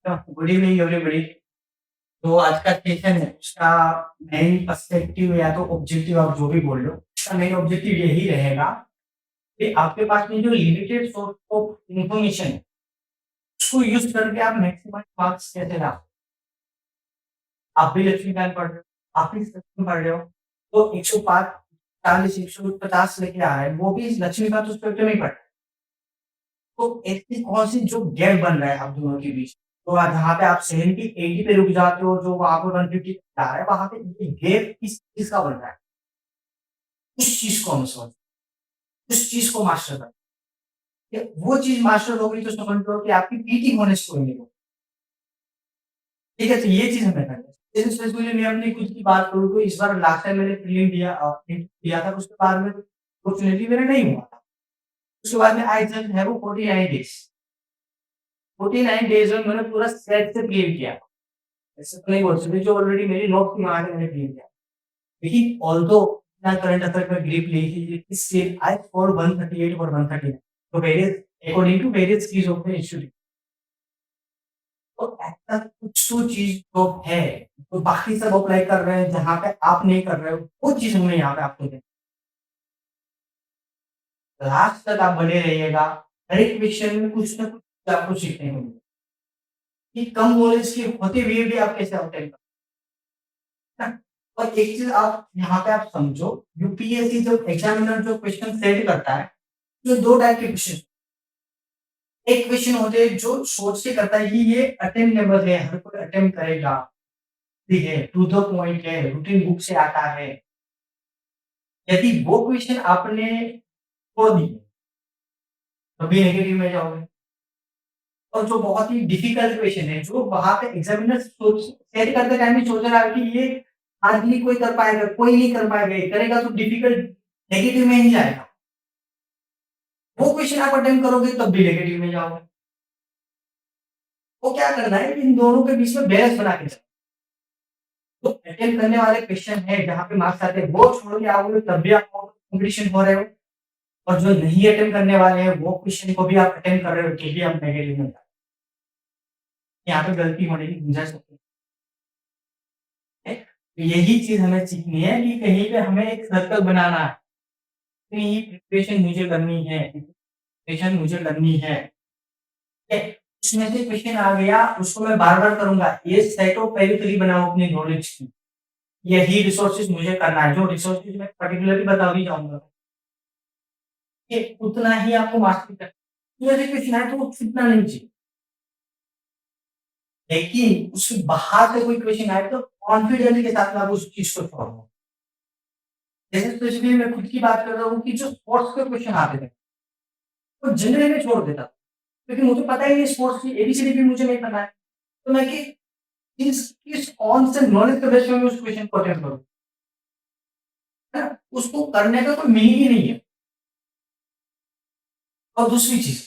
Good evening everybody. तो आज का सेशन है उसका मेन पर्सपेक्टिव या तो ऑब्जेक्टिव आप जो भी बोल लो, उसका मेन ऑब्जेक्टिव यही रहेगा कि आपके पास में जो लिमिटेड सोर्स ऑफ इंफॉर्मेशन है, उसको यूज़ करके आप मैक्सिमम मार्क्स कैसे ला। आप भी लक्ष्मीकांत पढ़ रहे हो, आप भी सचिन पढ़ रहे हो, तो 105, 40, 150 लेके आ रहा है, वो भी लक्ष्मीकांत उस पेपर में ही पढ़ रहा है। तो ऐसी कौन-सी जो गैप बन रहा है आप दोनों के बीच, तो जहाँ पे आप 70, 80 पे रुक जाते हो, जो वहाँ पे 150 पे आ रहा है, वहाँ पे ये गैप किस चीज़ का बन रहा है? उस चीज़ को हम समझ, उस चीज़ को मास्टर करें। वो चीज़ मास्टर हो गई तो समझ लो कि आपकी पीटी होने से कोई नहीं रोका। ठीक है? तो ये चीज़ हमें करनी है। जैसे स्पेसिफिकली मैं अपनी खुद की बात करूँ तो इस बार लास्ट टाइम मैंने प्रीलिम दिया था, उसके बाद में फॉर्चुनेटली मेरा नहीं हुआ था। उसके बाद में I just have 49 days. 49 days में मैंने पूरा सेट से क्लियर किया। ऐसा तो नहीं बोल सकते जो ऑलरेडी मेरी नोट थी वहाँ से मैंने क्लियर किया। देखिए ऑल्दो मैं करंट अफेयर में ग्रिप ली थी, इससे आई स्कोर्ड 138 और 139 तो various according to various keys of the institute. तो ऐसा कुछ तो चीज़ तो है, तो बाकी सब अप्लाई कर रहे हैं, जहाँ पे आप नहीं कर रहे हो, वो चीज़ हमने यहाँ पे आपको दी। लास्ट तक आप बने रहिएगा, हर एक क्वेश्चन में कुछ ना कुछ आपको सीखने को मिलेगा, कि कम नॉलेज के होते हुए भी आप कैसे अटेम्प्ट करते हैं। और एक चीज़ आप यहाँ पे आप समझो, यूपीएससी जो एग्ज़ामिनर जो क्वेश्चन सेट करता है, जो 2 टाइप के क्वेश्चन, एक क्वेश्चन होते हैं जो सोच के करता है कि ये अटेम्प्टेबल है, हर कोई अटेम्प्ट करेगा, ठीक है, टू द पॉइंट है, रूटीन बुक से आता है। यदि वो क्वेश्चन आपने छोड़ दिए, तभी नेगेटिव में जाओगे। और जो बहुत ही डिफिकल्ट क्वेश्चन है, जो वहाँ पे एग्ज़ामिनर सोच सेट करते टाइम ही सोच रहा है कि ये हार्डली कोई कर पाएगा, कोई नहीं कर पाएगा, ये करेगा तो डिफिकल्ट नेगेटिव में ही जाएगा। वो क्वेश्चन आप अटेम्प्ट करोगे तब भी नेगेटिव में जाओगे। तो क्या करना है कि इन दोनों के बीच में बैलेंस बना के चलना। तो अटेम्प्ट करने वाले क्वेश्चन है जहाँ पे मार्क्स आते हैं वो छोड़ के आओगे तब भी आप कॉम्पिटिशन हो रहे हो, और जो नहीं अटेम्प्ट करने वाले हैं वो क्वेश्चन को भी आप अटेम्प्ट कर रहे हो तो भी आप नेगेटिव में जाओगे। यहाँ पे गलती होने की गुंजाइश होती है। तो यही चीज़ हमें सीखनी है कि कहीं पे हमें एक सर्कल बनाना है, कि ये प्रिपरेशन मुझे करनी है, प्रिपरेशन मुझे करनी है। ठीक है? उसमें से क्वेश्चन आ गया, उसको मैं बार-बार करूँगा। ये सेट ऑफ पेरिफेरी बनाओ अपनी नॉलेज की। यही रिसोर्सेज़ मुझे करना है, जो रिसोर्सेज़ मैं पर्टिकुलरली बता भी जाऊँगा। कि उतना ही आपको मास्टरी करना है। यदि क्वेश्चन आए तो वो छूटना नहीं चाहिए। लेकिन उसके बाहर से कोई क्वेश्चन आए तो कॉन्फिडेंस के साथ में आप उस चीज़ को छोड़ो। जैसे स्पेसिफिकली मैं खुद की बात कर रहा हूँ कि जो स्पोर्ट्स के क्वेश्चन आते थे, वो जनरली मैं छोड़ देता था। क्योंकि मुझे पता ही नहीं स्पोर्ट्स की एबीसीडी भी मुझे नहीं पता है। तो मैं कि किस कौन से नॉलेज के बेस पे मैं उस क्वेश्चन को अटेम्प्ट करूँ, है ना? उसको करने का कोई मीनिंग ही नहीं है। और दूसरी चीज़,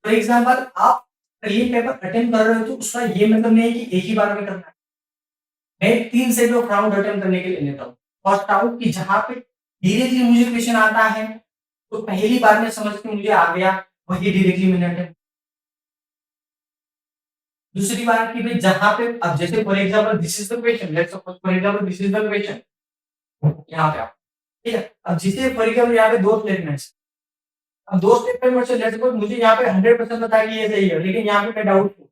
फॉर एग्ज़ाम्पल आप ये पेपर अटेम्प्ट कर रहे हो तो उसका ये मतलब नहीं है कि एक ही बार में करना है। मैं 3 सेट ऑफ राउंड अटेम्प्ट करने के लिए लेता हूँ। फर्स्ट राउंड कि जहाँ पे धीरे-धीरे मुझे क्वेश्चन आता है, तो पहली बार में समझ के मुझे आ गया, वही डायरेक्टली मैंने अटेम्प्ट। दूसरी बार कि भई जहाँ पे अब जैसे for example this is the question, let's suppose for example this is the question, यहाँ पे आप, ठीक है? अब जिसे फॉर एग्ज़ाम्पल यहाँ पे 2 स्टेटमेंट्स, अब 2 स्टेटमेंट में से लेट्स सपोज़ मुझे यहाँ पे 100% पता है कि ये सही है, लेकिन यहाँ पे मैं डाउट हूँ,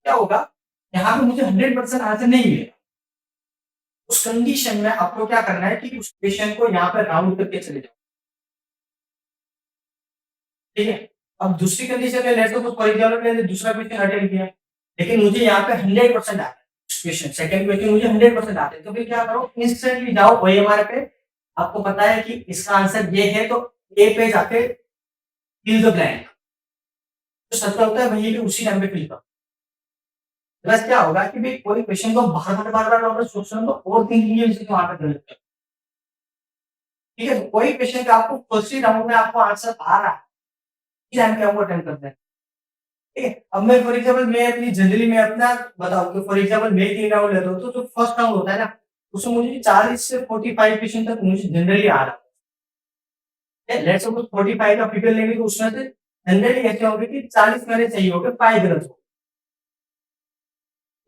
क्या होगा? यहाँ पे मुझे 100% आंसर नहीं मिलेगा। उस कंडीशन में आपको क्या करना है कि उस क्वेश्चन को यहाँ पे राउंड करके चले जाओ, ठीक है? अब दूसरी कंडीशन में लेट्स सपोज़ फॉर एग्ज़ाम्पल मैंने दूसरा क्वेश्चन अटेम्प्ट किया, लेकिन मुझे यहाँ पे 100% आता है। क्वेश्चन सेकंड क्वेश्चन मुझे 100% आते हैं, तो फिर क्या करो इंस्टेंटली जाओ ओएमआर पे, आपको पता है कि इसका आंसर ये है तो ए पे जाके फिल द ब्लैंक, जो सच होता है वहीं पे उसी टाइम पे फिल करो। प्लस क्या होगा कि भाई कोई क्वेश्चन को बार-बार वापस सोचना तो ओवरथिंकिंग ये चीज़ वहाँ पे गलत है। ठीक है? तो कोई क्वेश्चन का आपको फर्स्ट ही राउंड में आपको आंसर आ रहा है, इस टाइम पे आपको अटेम्प्ट करना है। ठीक है? अब मैं फॉर एग्जाम्पल मैं अपनी जनरली मैं अपना बताऊँ कि फॉर एग्जाम्पल मैं 3 राउंड लेता हूँ, तो जो फर्स्ट राउंड होता है ना, उसमें मुझे 40 से 45 क्वेश्चन तक मुझे जनरली आ रहा है। लेट्स सपोज़ 45 का फिगर लेंगे तो उसमें से जनरली ऐसे होंगे कि 40 मेरे सही हो गए, 5 गलत हो गए।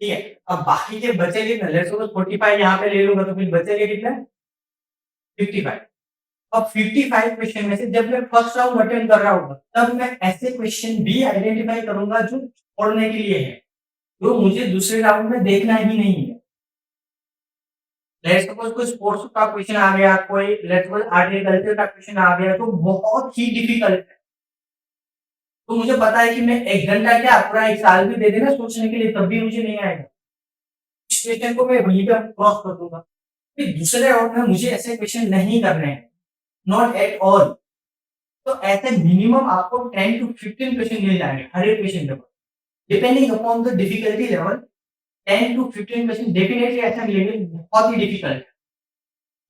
ठीक है? अब बाकी के बचेंगे ना, लेट्स सपोज़ 45 यहाँ पे ले लूँगा तो फिर बचेंगे कितने? 55। अब 55 क्वेश्चन में से जब मैं फर्स्ट राउंड अटेम्प्ट कर रहा हूँगा, तब मैं ऐसे क्वेश्चन भी आइडेंटिफाई करूँगा जो छोड़ने के लिए है, जो मुझे दूसरे राउंड में देखना ही नहीं है। लेट्स सपोज़ कोई स्पोर्ट्स का क्वेश्चन आ गया, कोई लेट्स सपोज़ एग्रीकल्चर का क्वेश्चन आ गया, तो बहुत ही डिफिकल्ट है। तो मुझे पता है कि मैं 1 घंटा क्या पूरा 1 साल भी दे देना सोचने के लिए, तब भी मुझे नहीं आएगा। इस क्वेश्चन को मैं वहीं पे क्रॉस कर दूँगा। फिर दूसरे राउंड में मुझे ऐसे क्वेश्चन नहीं करने हैं, नॉट एट ऑल। तो ऐसे मिनिमम आपको 10 टू 15 क्वेश्चन मिल जाएँगे हर एक क्वेश्चन के ऊपर। Depending upon the difficulty level 10 to 15 question definitely ऐसा मिलेंगे बहुत ही डिफिकल्ट,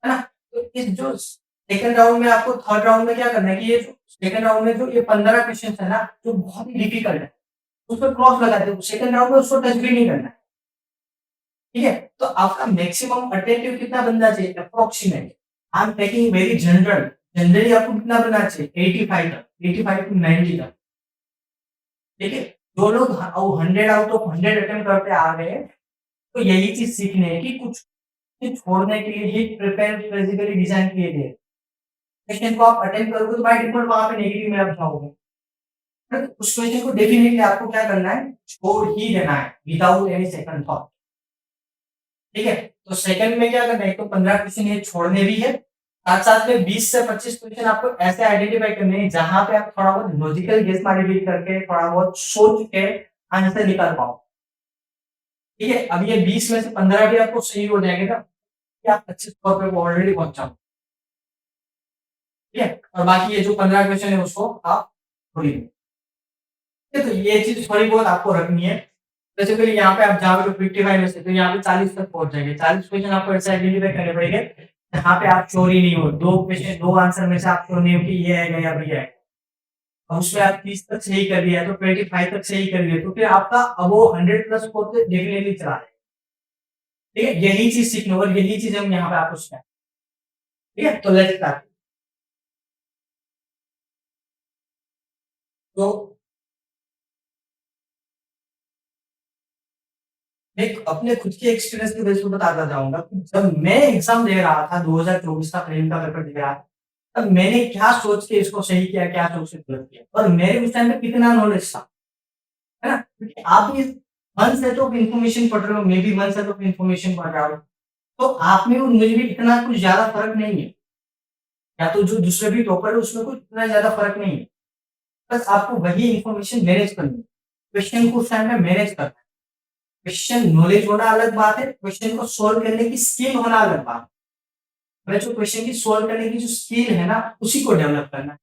है ना? तो इस जो सेकंड राउंड में आपको थर्ड राउंड में क्या करना है कि ये जो सेकंड राउंड में जो ये 15 क्वेश्चंस है ना, जो बहुत ही डिफिकल्ट है, उसपे क्रॉस लगा दो। सेकंड राउंड में उसको टच भी नहीं करना है, ठीक है? तो आपका मैक्सिमम अटेंटिव कितना बनना चाहिए? Approximate I am taking very general, generally आपको कितना बनना चाहिए? 85 तक, 85 टू 90 तक, ठीक है? जो लोग 100 आउट ऑफ 100 अटेम्प्ट करते आ रहे हैं, तो यही चीज़ सीखनी है कि कुछ चीज़ छोड़ने के लिए ही प्रिपेयर फिज़िकली डिज़ाइन किए गए हैं। क्वेश्चन को आप अटेम्प्ट करोगे तो बाय डिफ़ॉल्ट वहाँ पे नेगेटिव में आप जाओगे। है ना? उस क्वेश्चन को डेफिनिटली आपको क्या करना है? छोड़ ही देना है विदाउट एनी सेकंड थॉट, ठीक है? तो सेकंड में क्या करना है? एक तो 15 क्वेश्चन ये छोड़ने भी है, साथ-साथ में 20 से 25 क्वेश्चन आपको ऐसे आइडेंटिफाई करने हैं जहाँ पे आप थोड़ा बहुत लॉजिकल गेस मॉडिफाई करके थोड़ा बहुत सोच के आंसर निकाल पाओ। ठीक है? अब ये 20 में से 15 भी आपको सही हो जाएँगे ना, कि आप अच्छे स्कोर पे ऑलरेडी पहुँच जाओ। ठीक है? और बाकी ये जो 15 क्वेश्चन है उसको आप छोड़ ही दो। ठीक है? तो ये चीज़ थोड़ी बहुत आपको रखनी है। बेसिकली यहाँ पे आप जाओगे तो 55 में से तो यहाँ पे 40 तक पहुँच जाएँगे। 40 क्वेश्चन आपको ऐसे आइडेंटिफाई करने पड़ेंगे, जहाँ पे आप श्योर ही नहीं हो। 2 क्वेश्चन 2 आंसर में से आप श्योर नहीं हो कि ये आएगा या ये आएगा। और उसमें आप 30 तक सही कर लिया तो 25 तक सही कर लिया तो फिर आपका अबोव 100 प्लस स्कोर तो डेफिनिटली चला है। ठीक है? यही चीज़ सीखनी है और यही चीज़ हम यहाँ पे आपको सिखाएँ। ठीक है? तो लेट्स स्टार्ट। तो एक अपने खुद के एक्सपीरियंस की बेस पे बताना चाहूँगा कि जब मैं एग्ज़ाम दे रहा था 2024 का प्रीलिम का पेपर दे रहा था, तब मैंने क्या सोच के इसको सही किया, क्या सोच के गलत किया और मेरे उस टाइम पे कितना नॉलेज था, है ना? क्योंकि आप भी वन सेट ऑफ इन्फॉर्मेशन पढ़ रहे हो, मैं भी वन सेट ऑफ इन्फॉर्मेशन पढ़ रहा हूँ। तो आप में और मुझे भी इतना कुछ ज़्यादा फ़र्क नहीं है, या तो जो दूसरे भी टॉपर है उसमें कुछ इतना ज़्यादा फ़र्क नहीं है। बस आपको वही इन्फॉर्मेशन मैनेज करनी है, क्वेश्चन को उस टाइम पे मैनेज करना है। क्वेश्चन नॉलेज होना अलग बात है, क्वेश्चन को सॉल्व करने की स्किल होना अलग बात है। हमें जो क्वेश्चन की सॉल्व करने की जो स्किल है ना, उसी को डेवलप करना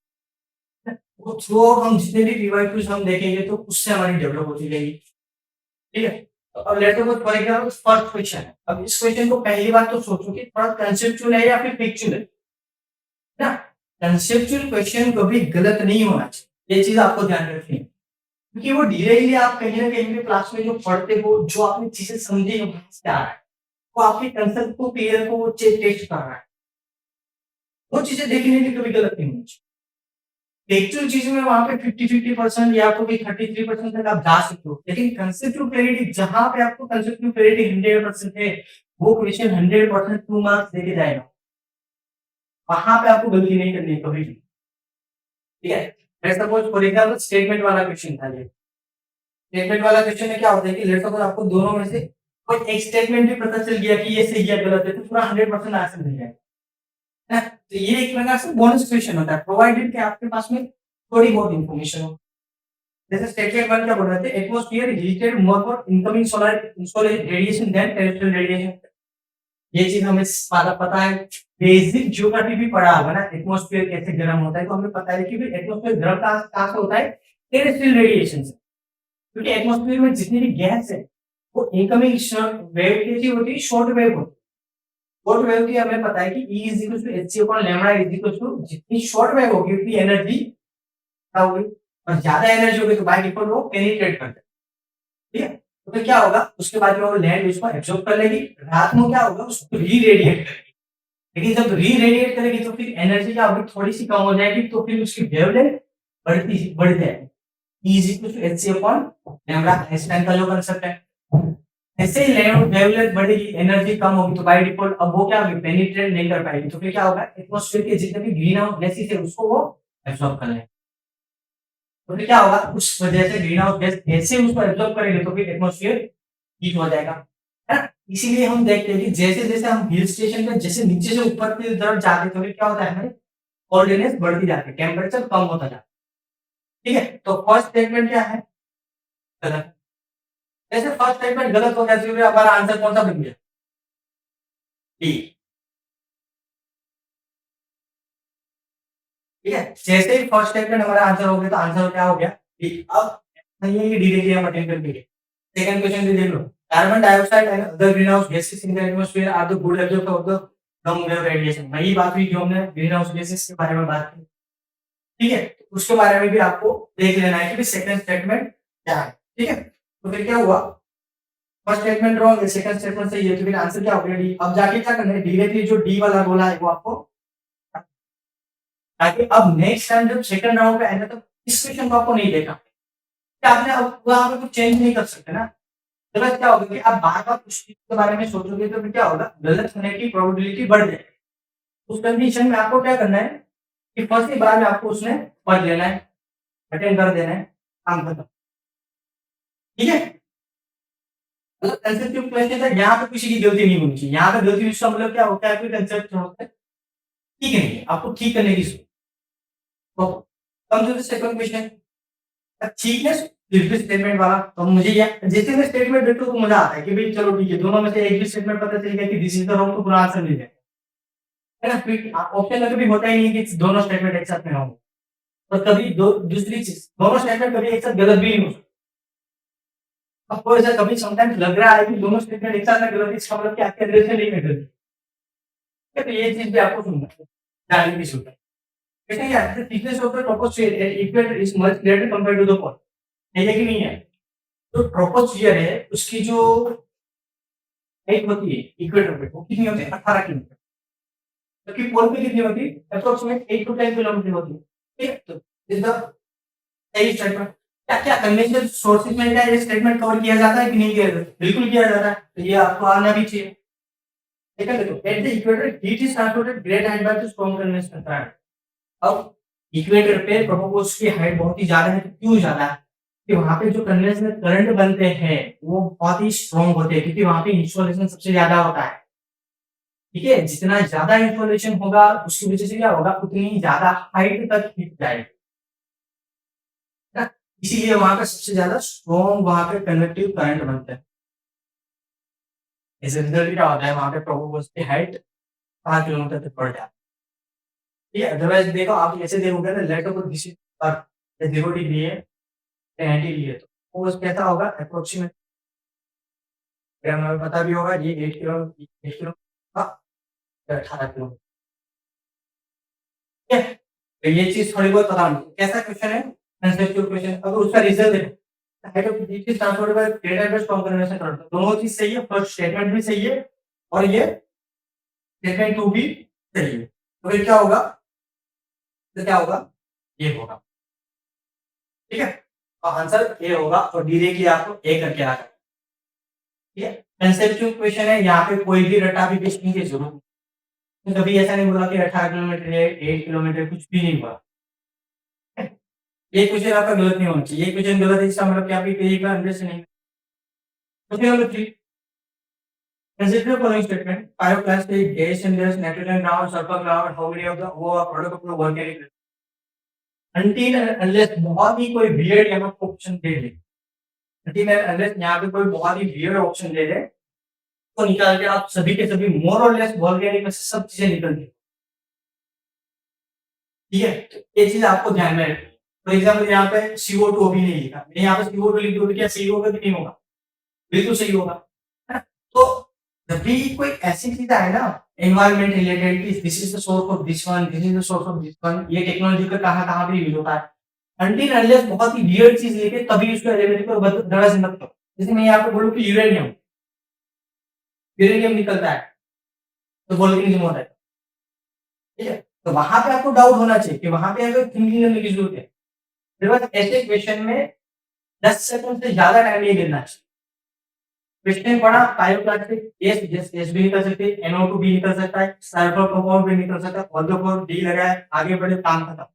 है। वो थ्रू आउट हम जितने भी पीवाईक्यूज़ हम देखेंगे तो उससे हमारी डेवलप होती जाएगी, ठीक है? तो अब let's suppose for example first question है। अब इस क्वेश्चन को पहली बात तो सोचो कि थोड़ा कांसेप्चुअल है या फिर फैक्चुअल है ना? कांसेप्चुअल क्वेश्चन कभी गलत नहीं होना चाहिए, ये चीज़ आपको ध्यान रखनी है। क्योंकि वो डायरेक्टली आप कहीं न कहीं पे क्लास में जो पढ़ते हो, जो आपने चीज़ें समझी हो वहाँ से आ रहा है। वो आपके कंसेप्ट को क्लियर को वो टेस्ट कर रहा है। वो चीज़ें डेफिनिटली कभी गलत नहीं होनी चाहिए। टेक्सचुअल चीज़ में वहाँ पे 50-50% या तो भी 33% तक आप जा सकते हो। लेकिन कंसेप्चुअल क्लैरिटी जहाँ पे आपको कंसेप्चुअल क्लैरिटी 100% है, वो क्वेश्चन 100% 2 मार्क्स देके जाएगा। वहाँ पे आपको गलती नहीं करनी है कभी भी। ठीक है? Let's suppose for example statement वाला क्वेश्चन था ये। स्टेटमेंट वाला क्वेश्चन में क्या होता है कि लेट्स सपोज़ आपको दोनों में से कोई एक स्टेटमेंट भी पता चल गया कि ये सही या गलत है, तो पूरा 100% आंसर मिल जाएगा। है ना? तो ये एक प्रकार से बोनस क्वेश्चन होता है, प्रोवाइडेड कि आपके पास में थोड़ी बहुत इन्फॉर्मेशन हो। जैसे स्टेटमेंट 1 क्या बोल रहे थे, atmosphere heated more for incoming solar radiation than terrestrial radiation. ये चीज़ हमें सारा पता है। बेसिक ज्योग्राफी भी पढ़ा होगा ना, एटमॉस्फेयर कैसे गर्म होता है, तो हमें पता है कि भाई एटमॉस्फेयर गर्म कहाँ से होता है? टेरेस्ट्रियल रेडिएशन से। क्योंकि एटमॉस्फेयर में जितनी भी गैस है, वो इनकमिंग वेव कैसी होती है? शॉर्ट वेव होती है। शॉर्ट वेव की हमें पता है कि E is equal to hc upon lambda is equal to जितनी शॉर्ट वेव होगी उतनी एनर्जी क्या होगी? और ज़्यादा एनर्जी होगी तो बाय डिफॉल्ट वो पेनिट्रेट करता है। ठीक है? तो फिर क्या होगा? उसके बाद में वो लैंड उसको एब्ज़ॉर्ब कर लेगी। रात में क्या होगा? उसको री-रेडिएट करेगी। लेकिन जब री-रेडिएट करेगी तो फिर एनर्जी क्या होगी? थोड़ी-सी कम हो जाएगी तो फिर उसकी वेवलेंथ बढ़ जाएगी। E is equal to hc upon lambda Einstein का जो कांसेप्ट है। ऐसे ही वेवलेंथ बढ़ेगी, एनर्जी कम होगी तो बाय डिफॉल्ट अब वो क्या होगी, पेनिट्रेट नहीं कर पाएगी, तो फिर क्या होगा, एटमॉस्फेयर के जितने भी ग्रीन हाउस गैसेस है उसको वो एब्जॉर्ब कर लेंगे। तो फिर क्या होगा, उस वजह से ग्रीन हाउस गैस जैसे उसको एब्जॉर्ब करेंगे तो फिर एटमॉस्फेयर हीट हो जाएगा, है ना? इसीलिए हम देखते हैं कि जैसे-जैसे हम हिल स्टेशन पे जैसे नीचे से ऊपर की तरफ जाते हैं तो फिर क्या होता है, हमें कोल्डनेस बढ़ती जाती है, टेम्परेचर कम होता जाता है। ठीक है? तो फर्स्ट स्टेटमेंट क्या है? गलत। जैसे फर्स्ट स्टेटमेंट गलत हो गया तो फिर हमारा आंसर कौन-सा बन गया? डी। ठीक है? जैसे ही फर्स्ट स्टेटमेंट हमारा आंसर हो गया तो आंसर क्या हो गया? डी। अब नहीं है कि डी देखिए हम अटेम्प्ट करके। सेकंड क्वेश्चन भी देख लो। Carbon dioxide and other green house gases in the atmosphere are the good absorber of the कम वेव रेडिएशन। वही बात हुई जो हमने ग्रीन हाउस गैसेस के बारे में बात की। ठीक है? तो उसके बारे में भी आपको देख लेना है कि सेकंड स्टेटमेंट क्या है। ठीक है? तो फिर क्या हुआ? फर्स्ट स्टेटमेंट रॉन्ग है, सेकंड स्टेटमेंट सही है, तो फिर आंसर क्या हो गया? डी। अब जाके क्या करना है? डायरेक्टली जो डी वाला बोला है वो आपको, ताकि अब नेक्स्ट टाइम जब सेकंड राउंड पे आएगा तो इस क्वेश्चन को आपको नहीं देखा। क्या आपने अब वहां पे कुछ चेंज नहीं कर सकते ना। तो बस क्या होगा कि आप बार-बार उस चीज़ के बारे में सोचोगे तो फिर क्या होगा? गलत होने की प्रोबेबिलिटी बढ़ जाएगी। उस कंडीशन में आपको क्या करना है कि फर्स्ट ही बार में आपको उसमें पढ़ लेना है, अटेंड कर देना है, काम खत्म। ठीक है? मतलब कंसेप्ट क्वेश्चन है, यहाँ पे किसी की गलती नहीं होनी चाहिए। यहाँ पे गलती इसका मतलब क्या होता है, कोई कंसेप्ट जो होता है ठीक नहीं है, आपको ठीक करने की ज़रूरत है। तो come to the second question, thickness फिर भी स्टेटमेंट वाला, तो मुझे ये जैसे मैं स्टेटमेंट देखता हूँ तो मजा आता है कि भाई चलो ठीक है, दोनों में से एक भी स्टेटमेंट पता चल गया कि दिस इज द रॉन्ग, तो पूरा आंसर मिल जाएगा, है ना? फिर ऑप्शन में कभी होता ही नहीं कि दोनों स्टेटमेंट एक साथ में होंगे। और कभी दो दूसरी चीज, दोनों स्टेटमेंट कभी एक साथ गलत भी नहीं हो सकते। आपको ऐसा कभी समटाइम्स लग रहा है कि दोनों स्टेटमेंट एक साथ में गलत है, इसका मतलब कि आपके अंदर से नहीं है गलती। तो ये चीज भी आपको सुनना है, जानने की जरूरत है। कहते हैं the thickness of the troposphere equator is much greater compared to the pole, है कि नहीं है? तो ट्रोपोस्फियर है उसकी जो हाइट होती है इक्वेटर पे वो कितनी होती है? 18 किलोमीटर। जबकि पोल पे कितनी होती है? अप्रोक्सीमेट 8 टू 10 किलोमीटर होती है। ठीक है? तो इज द सही स्टेटमेंट। क्या-क्या कन्वेंशनल सोर्सेज में क्या ये स्टेटमेंट कवर किया जाता है कि नहीं किया जाता? बिल्कुल किया जाता है। तो ये आपको आना भी चाहिए। ठीक है, देखो at the equator heat is transported great height by the strong conventional current. अब इक्वेटर पे ट्रोपोस्फियर की हाइट बहुत ही ज्यादा है, तो क्यों ज्यादा है? कि वहां पे जो कन्वेंशनल करंट बनते हैं वो बहुत ही स्ट्रॉन्ग होते हैं, क्योंकि वहां पे इंसोलेशन सबसे ज्यादा होता है। ठीक है, जितना ज्यादा इंसोलेशन होगा उसकी वजह से क्या होगा, उतनी ज्यादा हाइट तक हीट जाएगी, है ना? इसीलिए वहां पे सबसे ज्यादा स्ट्रॉन्ग वहां पे कन्वेक्टिव करंट बनते हैं। इस रिजल्ट क्या होता है, वहां पे ट्रोपोस्फियर की हाइट 5 किलोमीटर तक बढ़ जाती है। ठीक है, अदरवाइज देखो आप ऐसे देखोगे ना, let suppose this is earth 0 degree है, 90 डिग्री है, तो वो कैसा होगा अप्रोक्सीमेट, हमें पता भी होगा ये 8 किलो हाँ, 18 किलो। ठीक है, तो ये चीज थोड़ी बहुत पता होनी चाहिए। कैसा क्वेश्चन है, कंसेप्चुअल क्वेश्चन। अगर उसका रिजल्ट देखो, height of this is transferred by greater by strong convention current, दोनों चीज सही है, फर्स्ट स्टेटमेंट भी सही है और ये स्टेटमेंट 2 भी सही है। तो फिर क्या होगा, तो क्या होगा, ये होगा। ठीक है, तो आंसर ए होगा और डायरेक्टली आपको ए करके आ, ठीक है? कंसेप्चुअल क्वेश्चन है, यहाँ पे कोई भी रटा भी पेश नहीं की जरूरत नहीं। कभी ऐसा नहीं बोला कि 18 किलोमीटर है, 8 किलोमीटर, कुछ भी नहीं हुआ। ये क्वेश्चन आपका गलत नहीं होना चाहिए। ये क्वेश्चन गलत है इसका मतलब कि आपकी पेज का अंडर नहीं। Question number 3, consider the following statement: pyroclastic gas and gas, nitrogen ground, sulfur ground, how many of the वो प्रोडक्ट अपना volcanic until and unless बहुत ही कोई weird यहाँ पे option they they, until and unless यहाँ पे कोई बहुत ही weird ऑप्शन दे दे तो निकाल के आप सभी के सभी मोर और लेस वॉल्केनिक में से सब चीजें निकलती। ठीक है, तो ये चीज आपको ध्यान में रखनी। फॉर एग्जाम्पल यहाँ पे CO2 भी नहीं लिखा, मैं यहाँ पे CO2 लिख दूँ तो क्या सही होगा कि नहीं होगा? बिल्कुल सही होगा, है ना? तो जब भी कोई ऐसी चीज आए ना एनवायरमेंट रिलेटेड कि this is the source of this one, this is the source of this one, ये टेक्नोलॉजी का कहाँ कहाँ पे यूज होता है, अनटिल अनलेस बहुत ही वियर्ड चीज लेके तभी उसको एलिमिनेट करो, दरअसल मत करो। जैसे मैं यहाँ पे बोलूँ कि यूरेनियम, यूरेनियम निकलता है तो वोल्केनिज्म होता है। ठीक है, तो वहां पे आपको डाउट होना चाहिए कि वहां पे अगर थिंकिंग करने की जरूरत है। फिर बस ऐसे क्वेश्चन में 10 सेकंड से ज्यादा टाइम नहीं देना चाहिए। क्वेश्चन पढ़ा पायोप्लास्टिक एस भी निकल सकती है, NO2 भी निकल सकता है, सल्फर कंपाउंड भी निकल सकता है, ऑर्थोफोर डी लगाया, आगे बढ़े, काम खत्म,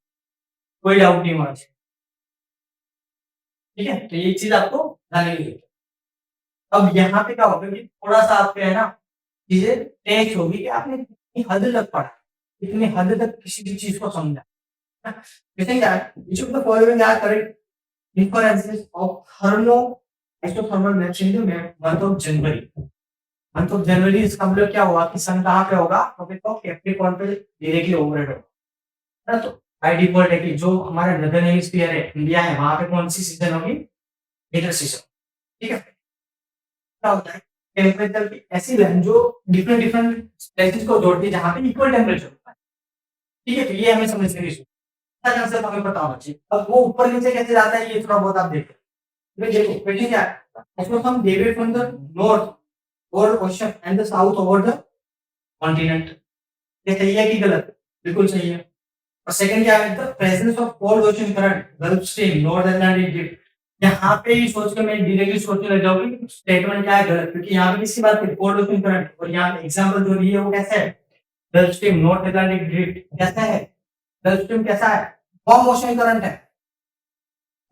कोई डाउट नहीं होना चाहिए। ठीक है, तो ये चीज आपको ध्यान रखनी है। अब यहाँ पे क्या होगा कि थोड़ा सा आपके है ना चीजें टेस्ट होगी कि आपने कितनी हद तक पढ़ा, कितनी हद तक किसी भी चीज को समझा। Missing that, which of the following are correct inferences of thermo isothermal maps in the month of January? Month of January इसका मतलब क्या हुआ कि सन कहाँ पे होगा, तो कैप्रिकॉर्न पे डायरेक्टली ओवरहेड होगा ना। तो बाय डिफॉल्ट है कि जो हमारा नदर्न हेमिस्फीयर है, इंडिया है, वहां पे कौन सी सीजन होगी, विंटर सीजन। ठीक है, क्या होता है टेम्परेचर की ऐसी लाइन जो डिफरेंट डिफरेंट प्लेसेस को जोड़ती है जहां पे इक्वल टेम्परेचर होता है। ठीक है, तो ये हमें समझने की कंसेप्ट हमें पता होना चाहिए। अब वो ऊपर नीचे कैसे जाता है ये थोड़ा बहुत आप देखो। देखो क्वेश्चन क्या है, इसमें हम डेविड फ्रॉम द नॉर्थ और ocean and the south over the continent, ये सही है कि गलत? बिल्कुल सही है। और सेकंड क्या है, the presence of cold ocean current gulf stream north Atlantic drift, यहाँ पे ही सोच के मैं डायरेक्टली सोचने लग जाऊंगी कि स्टेटमेंट क्या है गलत, क्योंकि यहाँ पे किसी बात पे कोल्ड ओशन करंट, और यहाँ पे एग्जांपल जो दी है वो कैसा है, gulf stream north Atlantic drift कैसा है, गल्फ स्ट्रीम कैसा है, वार्म ओशन करंट है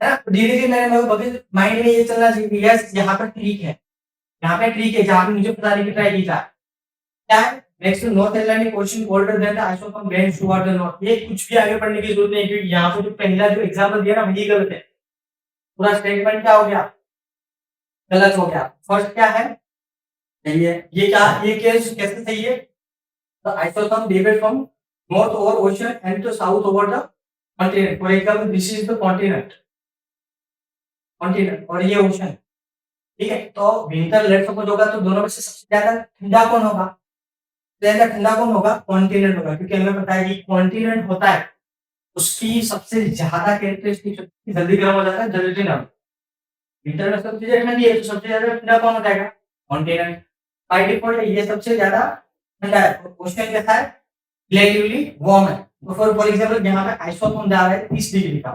ना। धीरे धीरे मेरे माइंड में ये चलना चाहिए कि यस यहाँ पर ट्रीक है, यहाँ पे ट्रीक है जहाँ पे मुझे बताने की ट्राई की जाए क्या है, next North Atlantic Ocean colder than the isothermal bend toward the north. ये कुछ भी आगे पढ़ने की जरूरत नहीं है क्योंकि यहाँ पे जो पहला जो एग्जांपल दिया ना वही गलत है, पूरा स्टेटमेंट क्या हो गया, गलत हो गया। फर्स्ट क्या है, सही है। ये क्या, ये केस कैसे सही है, the isotherm deviate from north over ocean and to south over the continent, for example this is the continent, continent और ये ओशन। ठीक है, तो विंटर लेट सपोज होगा तो दोनों में से सबसे ज्यादा ठंडा कौन होगा, ज्यादा ठंडा कौन होगा, कॉन्टिनेंट होगा, क्योंकि हमें पता है कि कॉन्टिनेंट होता है उसकी सबसे ज्यादा कैरेक्टरिस्टिक जल्दी गर्म हो जाता है, जल्दी ठंडा। विंटर में सबसे ज्यादा ठंडी है तो सबसे ज्यादा ठंडा कौन हो जाएगा, कॉन्टिनेंट। बाय डिफॉल्ट ये सबसे ज्यादा ठंडा है, ओशन कैसा है, रिलेटिवली वार्म है। तो फॉर एग्जांपल यहाँ पे आइसोथर्म जा रहा है 30 डिग्री का,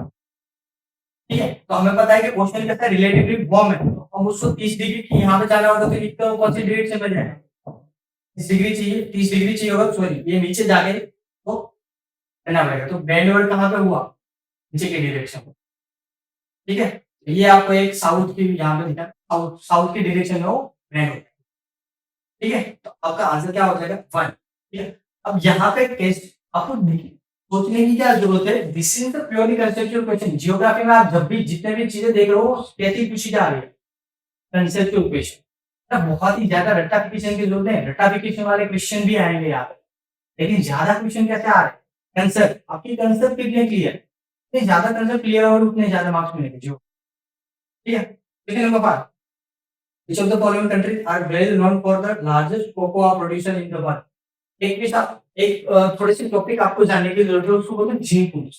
ठीक है, तो हमें पता है कि ओशन कैसा है, रिलेटिवली वार्म है, तो हम उसको 30 डिग्री की यहाँ पे जाना होगा तो कितना कौन सी डिग्री से मिल जाएगा, 30 डिग्री चाहिए, 30 डिग्री चाहिए होगा, सॉरी ये नीचे जाके तो करना पड़ेगा। तो बेंड वर्ड कहाँ पे हुआ, नीचे के डायरेक्शन। ठीक है, ये आपको एक साउथ की यहाँ पे दिखा, साउथ साउथ की डायरेक्शन में वो बेंड होता है। ठीक है, तो आपका आंसर क्या हो जाएगा 1। ठीक है, अब यहाँ पे टेस्ट आपको सोचने की क्या जरूरत है, this is the purely conceptual question. Geography में आप जब भी जितने भी चीजें देख रहे हो कैसी पूछी जा रही है, कंसेप्चुअल क्वेश्चन। बहुत ही ज्यादा रट्टाफिकेशन की जरूरत है, रट्टाफिकेशन वाले क्वेश्चन भी आएंगे यहाँ पे, लेकिन ज्यादा क्वेश्चन कैसे आ रहे हैं, कंसेप्ट, आपकी कंसेप्ट कितने क्लियर, इतने ज्यादा कंसेप्ट क्लियर और उतने ज्यादा मार्क्स मिलेंगे जो। ठीक है, question number 5, which of the following countries are well known for the largest cocoa producer in the world? एक भी साथ एक थोड़ी सी टॉपिक आपको जानने की जरूरत है, उसको बोलते हैं जीन पूल,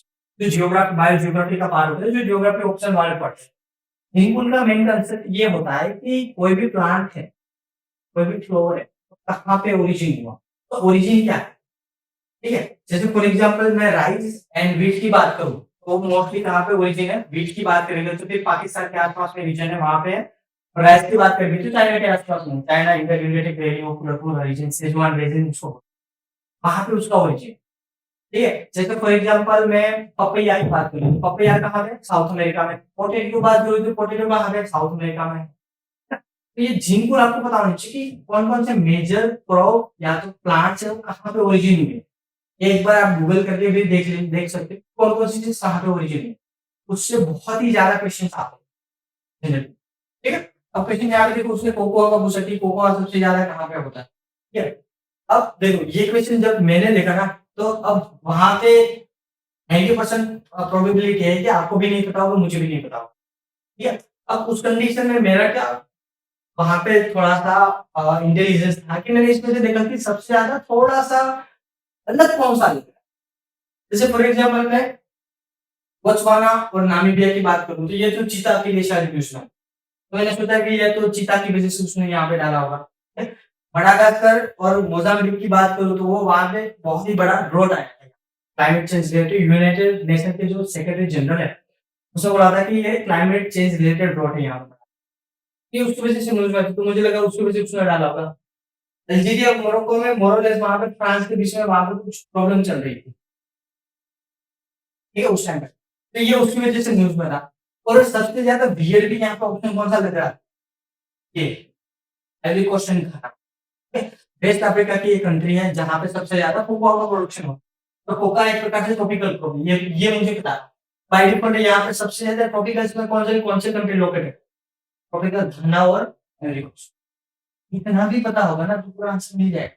जो जियोग्राफी बायो जियोग्राफी का पार्ट होता है, जो जियोग्राफी ऑप्शन वाले पढ़ते हैं। जीन पूल का मेन कंसेप्ट ये होता है कि कोई भी प्लांट है, कोई भी फ्लोवर है, तो कहाँ पे ओरिजिन हुआ, तो ओरिजिन क्या है। ठीक है, जैसे फॉर एग्जांपल मैं राइस एंड व्हीट की बात करूं तो मोस्टली कहाँ पे ओरिजिन है, व्हीट की बात करेंगे तो फिर पाकिस्तान के आसपास में रीजन है वहां पे है। और राइस की बात करेंगे तो चाइना के आसपास में, China inter United valley of पूरा रीजन सिचुआन रीजन उसको वहां पे उसका ओरिजिन। ठीक है, जैसे फॉर एग्जांपल मैं पपैया की बात करूं तो पपैया कहाँ है, साउथ अमेरिका में। पोटैटो की बात करूं तो पोटैटो कहाँ है, साउथ अमेरिका में। तो ये जीन को आपको पता होना चाहिए कि कौन कौन से मेजर क्रॉप या तो प्लांट्स है वो कहाँ पे ओरिजिन हुए। एक बार आप गूगल करके भी देख सकते हैं कौन कौन सी चीज कहाँ पे ओरिजिन है, उससे बहुत ही ज्यादा क्वेश्चन आते हैं। ठीक है, अब क्वेश्चन यहाँ पे देखो, उसने कोकोआ का पूछा कि कोकोआ सबसे ज्यादा कहाँ पे होता है। ठीक है, अब देखो ये क्वेश्चन जब मैंने देखा ना तो अब वहां पे 90% प्रोबेबिलिटी है कि आपको भी नहीं पता होगा, मुझे भी नहीं पता होगा। ठीक है, अब उस कंडीशन में मेरा क्या, वहां पे थोड़ा सा इंटेलिजेंस था कि मैंने इसमें से देखा कि सबसे ज्यादा थोड़ा सा अलग कौन सा लिखा है। जैसे फॉर एग्जाम्पल मैं बोत्सवाना और नामीबिया की बात करूं तो ये तो चीता के लिए शायद पूछना, तो मैंने सोचा कि ये तो चीता की वजह से उसने यहाँ पे डाला होगा। मडागास्कर और मोजाम्बिक की बात करूं तो वो वहां पे बहुत ही बड़ा ड्रॉट आया है climate change related, United nation के जो सेक्रेटरी जनरल है उसने बोला था कि ये क्लाइमेट चेंज रिलेटेड ड्रॉट है यहाँ पर। ये उसकी वजह से न्यूज़ में आई थी, तो मुझे लगा उसकी वजह से उसने डाला होगा। अल्जीरिया और मोरक्को में मोर और लेस वहाँ पे फ्रांस के बीच में वहाँ पे कुछ प्रॉब्लम चल रही थी, ठीक है, उस टाइम पे। तो ये उसकी वजह से न्यूज़ में था। और सबसे ज़्यादा वियर्ड भी यहाँ पे ऑप्शन कौन-सा लग रहा है? ये, पहले क्वेश्चन था। वेस्ट अफ्रीका की एक कंट्री है जहाँ पे सबसे ज्यादा कोकोआ का प्रोडक्शन होता है। तो कोका एक प्रकार से ट्रॉपिकल क्रॉप है, ये मुझे पता है। बाय डिफॉल्ट यहाँ पे सबसे ज्यादा ट्रॉपिकल्स में कौन से कंट्री लोकेटेड है? ट्रॉपिकल घना और एरिड कोस्ट। इतना भी पता होगा ना तो पूरा आंसर मिल जाएगा।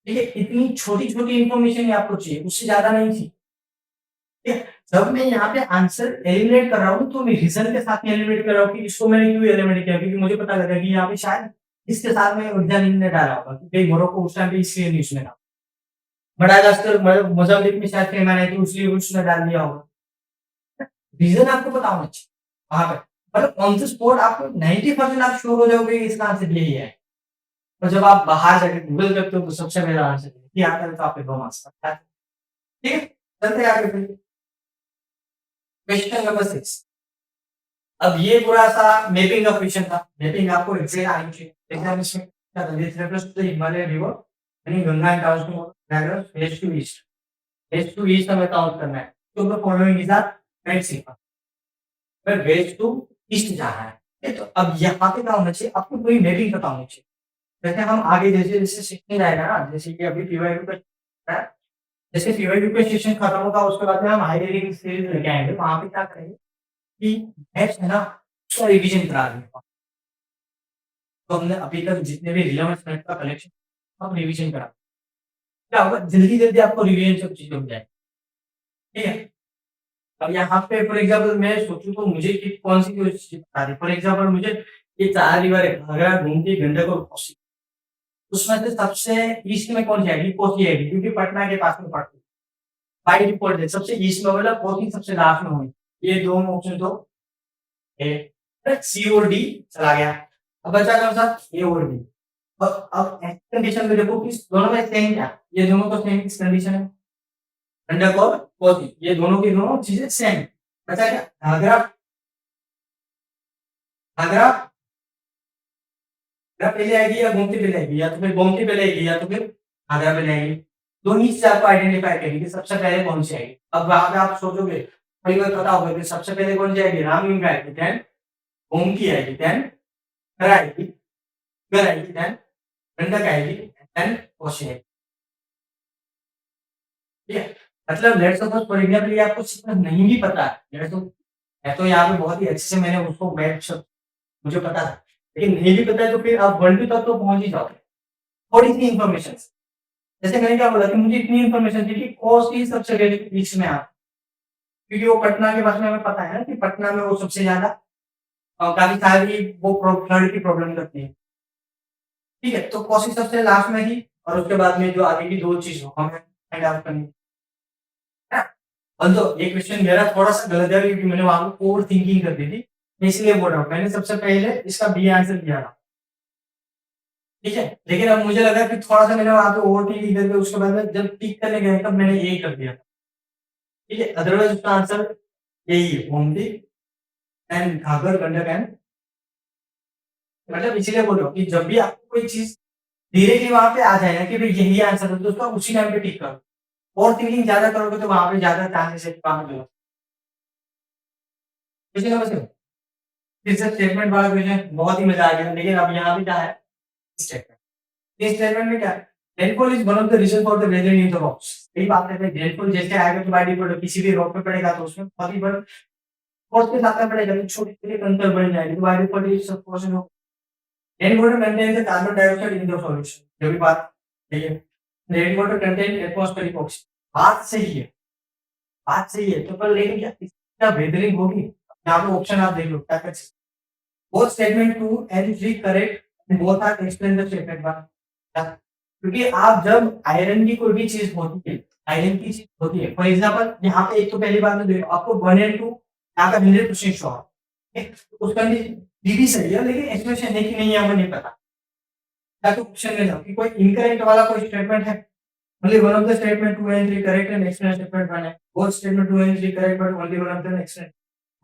ठीक है, इतनी छोटी छोटी इन्फॉर्मेशन ही आपको चाहिए, उससे ज्यादा नहीं थी। ठीक है, जब मैं यहाँ पे आंसर एलिमिनेट कर रहा हूँ तो मैं रीजन के साथ एलिमिनेट कर रहा हूँ कि इसको मैंने क्यों एलिमिनेट किया, क्योंकि मुझे पता लगा कि यहाँ पे शायद इसके साथ में ऊर्जा ने डाला होगा, क्योंकि मोरक्को उस टाइम पे इसलिए नहीं उसने डाला। मडागास्कर मोजाम्बिक में शायद फेमन है, तो इसलिए उसने डाल दिया होगा। रीजन आपको पता होना चाहिए वहां पे, मतलब ऑन द स्पॉट आपको 90% आप श्योर हो जाओगे कि इसका आंसर यही है। और जब आप बाहर जाके गूगल करते हो तो सबसे पहला आंसर ये आता है, तो आपके 2 मार्क्स का। ठीक है, चलते हैं आगे फिर। Question number 6। अब ये पूरा सा मैपिंग का क्वेश्चन था। मैपिंग आपको एग्जैक्ट आनी चाहिए एग्जामिनेशन में। क्या था? This reference to the Himalaya river यानी Ganga and downstream west to east. West to east हमें काउंट करना है। तो the following is are right sequence. पर वेस्ट टू ईस्ट जाना है। तो अब यहाँ पे क्या होना चाहिए, आपको पूरी मैपिंग पता होनी चाहिए। जैसे हम आगे जैसे जैसे सीखने जाएगा ना, जैसे कि अभी पीवाईक्यू का है, जैसे पीवाईक्यू का सेशन खत्म होगा उसके बाद में हम हाई रीडिंग सीरीज लेके आएंगे। वहां पे क्या करेंगे कि मैथ्स है ना उसका रिवीजन करा देंगे। तो हमने अभी तक जितने भी रिलेवेंट मैथ का कलेक्शन हम रिवीजन करा, क्या होगा जल्दी जल्दी आपको रिवीजन सब चीजें हो जाए। ठीक है, अब यहाँ पे फॉर एग्जाम्पल मैं सोचूं तो मुझे कि कौन सी चीज बता रही, फॉर एग्जाम्पल मुझे ये 4 रिवर है, घाघरा, गोमती, गंडक और कोसी। उसमें से सबसे ईस्ट में कौन सी आएगी? कोसी आएगी, क्योंकि पटना के पास में पड़ती है। बाई डिफॉल्ट है सबसे ईस्ट में, मतलब कोसी सबसे लास्ट में होगी। ये दोनों ऑप्शन तो सी और डी चला गया। अब बचा कौन सा? ए और बी। अब कंडीशन में देखो कि दोनों में सेम क्या, ये दोनों तो सेम कंडीशन है। गंडक और कोसी ये दोनों की दोनों चीजें सेम। बचा क्या? घाघरा, घाघरा घाघरा पहले आएगी या गोमती पहले आएगी, या तो फिर गोमती पहले आएगी या तो फिर घाघरा पहले आएगी। दोनों ही चीज आपको आइडेंटिफाई करनी कि सबसे पहले कौन सी आएगी। अब वहां पे आप सोचोगे, कई बार पता होगा कि सबसे पहले कौन सी आएगी, रामगंगा आएगी, देन गोमती आएगी, देन घाघरा आएगी, घाघरा आएगी, देन गंडक आएगी, देन कोसी आएगी। ठीक है, मतलब लेट्स सपोज फॉर एग्जांपल ये आपको सीक्वेंस नहीं भी पता है, लेट्स मैं तो यहाँ पे बहुत ही अच्छे से मैंने उसको मैच मुझे पता था, लेकिन नहीं भी पता है तो फिर आप 1-2 तक तो पहुंच ही जाओगे। थोड़ी सी इन्फॉर्मेशन, जैसे मैंने क्या बोला कि मुझे इतनी इन्फॉर्मेशन थी कि कोसी सबसे पहले बीच में आता, क्योंकि वो पटना के बारे में हमें पता है ना कि पटना में वो सबसे ज्यादा काफी सारी वो फ्लड की प्रॉब्लम करती है। ठीक है, तो कोसी सबसे लास्ट में थी, और उसके बाद में जो आगे की 2 चीज हो हमें फाइंड आउट करनी है। और तो ये क्वेश्चन मेरा थोड़ा-सा गलत है क्योंकि मैंने वहाँ पे ओवर थिंकिंग कर दी थी, मैं इसलिए बोल रहा हूँ। मैंने सबसे पहले इसका बी आंसर दिया था, ठीक है? लेकिन अब मुझे लगा कि थोड़ा-सा मैंने वहाँ पे ओवर थिंकिंग करके उसके बाद में जब टिक करने गया तब मैंने ए कर दिया था, ठीक है? अदरवाइज़ उसका आंसर यही है, गोमती एंड घाघर, गंडक एंड, मतलब इसलिए बोल रहा हूँ कि जब भी आपको कोई चीज़ डायरेक्टली वहाँ पे आ जाए ना कि भई यही आंसर है, तो उसका उसी टाइम पे टिक करो। ओवर थिंकिंग ज़्यादा करोगे तो वहाँ पे ज़्यादा चांसेस है कि वहाँ पे गलत। किसी का वैसे फिर से स्टेटमेंट वाला क्वेश्चन बहुत ही मजा आ गया, लेकिन अब यहाँ पे क्या है स्टेटमेंट। इस स्टेटमेंट में क्या है, rainfall is one of the reason for the weather in the rocks. यही बात है, रेनफॉल जैसे आएगा तो बाय डिफॉल्ट किसी भी रॉक पे पड़ेगा तो उसमें बहुत ही बड़ा फोर्स के साथ में पड़ेगा, तो छोटी छोटी कंकर बन जाएगी, तो बाय डिफॉल्ट ये सब पोर्शन हो। Rain water maintain the carbon dioxide in the solution, जो भी बात सही है। Rain water contain atmospheric oxygen, बात सही है, बात सही है। तो पर लेकिन क्या इसका वेदरिंग होगी? यहाँ पे ऑप्शन आप देख लो क्या कर सकते। Both statement 2 and 3 correct and both are explain the statement 1। क्योंकि आप जब आयरन की कोई भी चीज होती है, आयरन की चीज होती है, फॉर एग्जांपल यहाँ पे एक तो पहली बात में देखो आपको 1 एंड 2 यहाँ का 100% श्योर है, उस कंडीशन भी सही है, लेकिन एक्सप्रेशन है कि नहीं है हमें नहीं पता। या तो क्वेश्चन में जाओ कि कोई इनकरेक्ट वाला कोई स्टेटमेंट है, only one of the statement 2 and 3 correct and explain statement 1 है, both statement 2 and 3 correct but only one of them explain,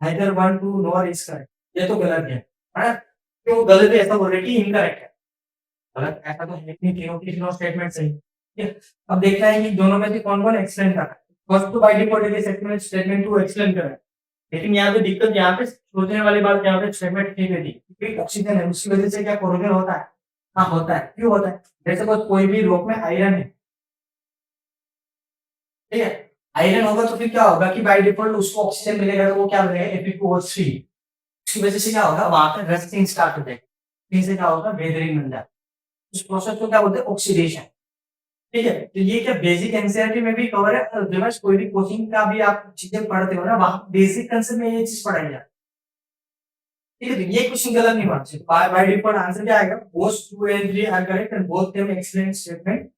neither 1 2 nor is correct, ये तो गलत है। है ना? कि वो गलत है ऐसा बोल रहे हैं कि इनकरेक्ट है। गलत ऐसा तो है नहीं, तीनों की तीनों स्टेटमेंट सही है। ठीक है? अब देखना है कि दोनों में से कौन-कौन एक्सप्लेन कर रहा है। फर्स्ट तो बाय डिफॉल्ट है स्टेटमेंट स्टेटमेंट 2 एक्सप्लेन कर रहा है। लेकिन यहाँ पे दिक्कत यहाँ पे सोचने वाली बात यहाँ पे स्टेटमेंट 3 में थी। क्योंकि ऑक्सीजन है उसकी वजह से क्या कोरोजन होता है? हाँ, होता है। क्यों होता है? जैसे सपोज़ कोई भी रॉक में आयरन है, ठीक है? आयरन होगा तो फिर क्या होगा कि बाय डिफॉल्ट उसको ऑक्सीजन मिलेगा तो वो क्या बनेगा Fe2O3। उसकी वजह से क्या होगा वहाँ पे रस्टिंग स्टार्ट हो जाएगी। फिर से क्या होगा वेदरिंग बन जाता है। उस प्रोसेस को क्या बोलते हैं ऑक्सीडेशन। ठीक है? तो ये क्या बेसिक एनसीईआरटी में भी कवर है और अदरवाइज़ कोई भी कोचिंग का भी आप चीज़ें पढ़ते हो ना वहाँ बेसिक कंसेप्ट में ये चीज़ पढ़ाई जाती है। ठीक है? तो ये क्वेश्चन गलत नहीं होना चाहिए। बाय बाय डिफॉल्ट आंसर क्या आएगा? Both 2 and 3 are correct and both them excellent statement.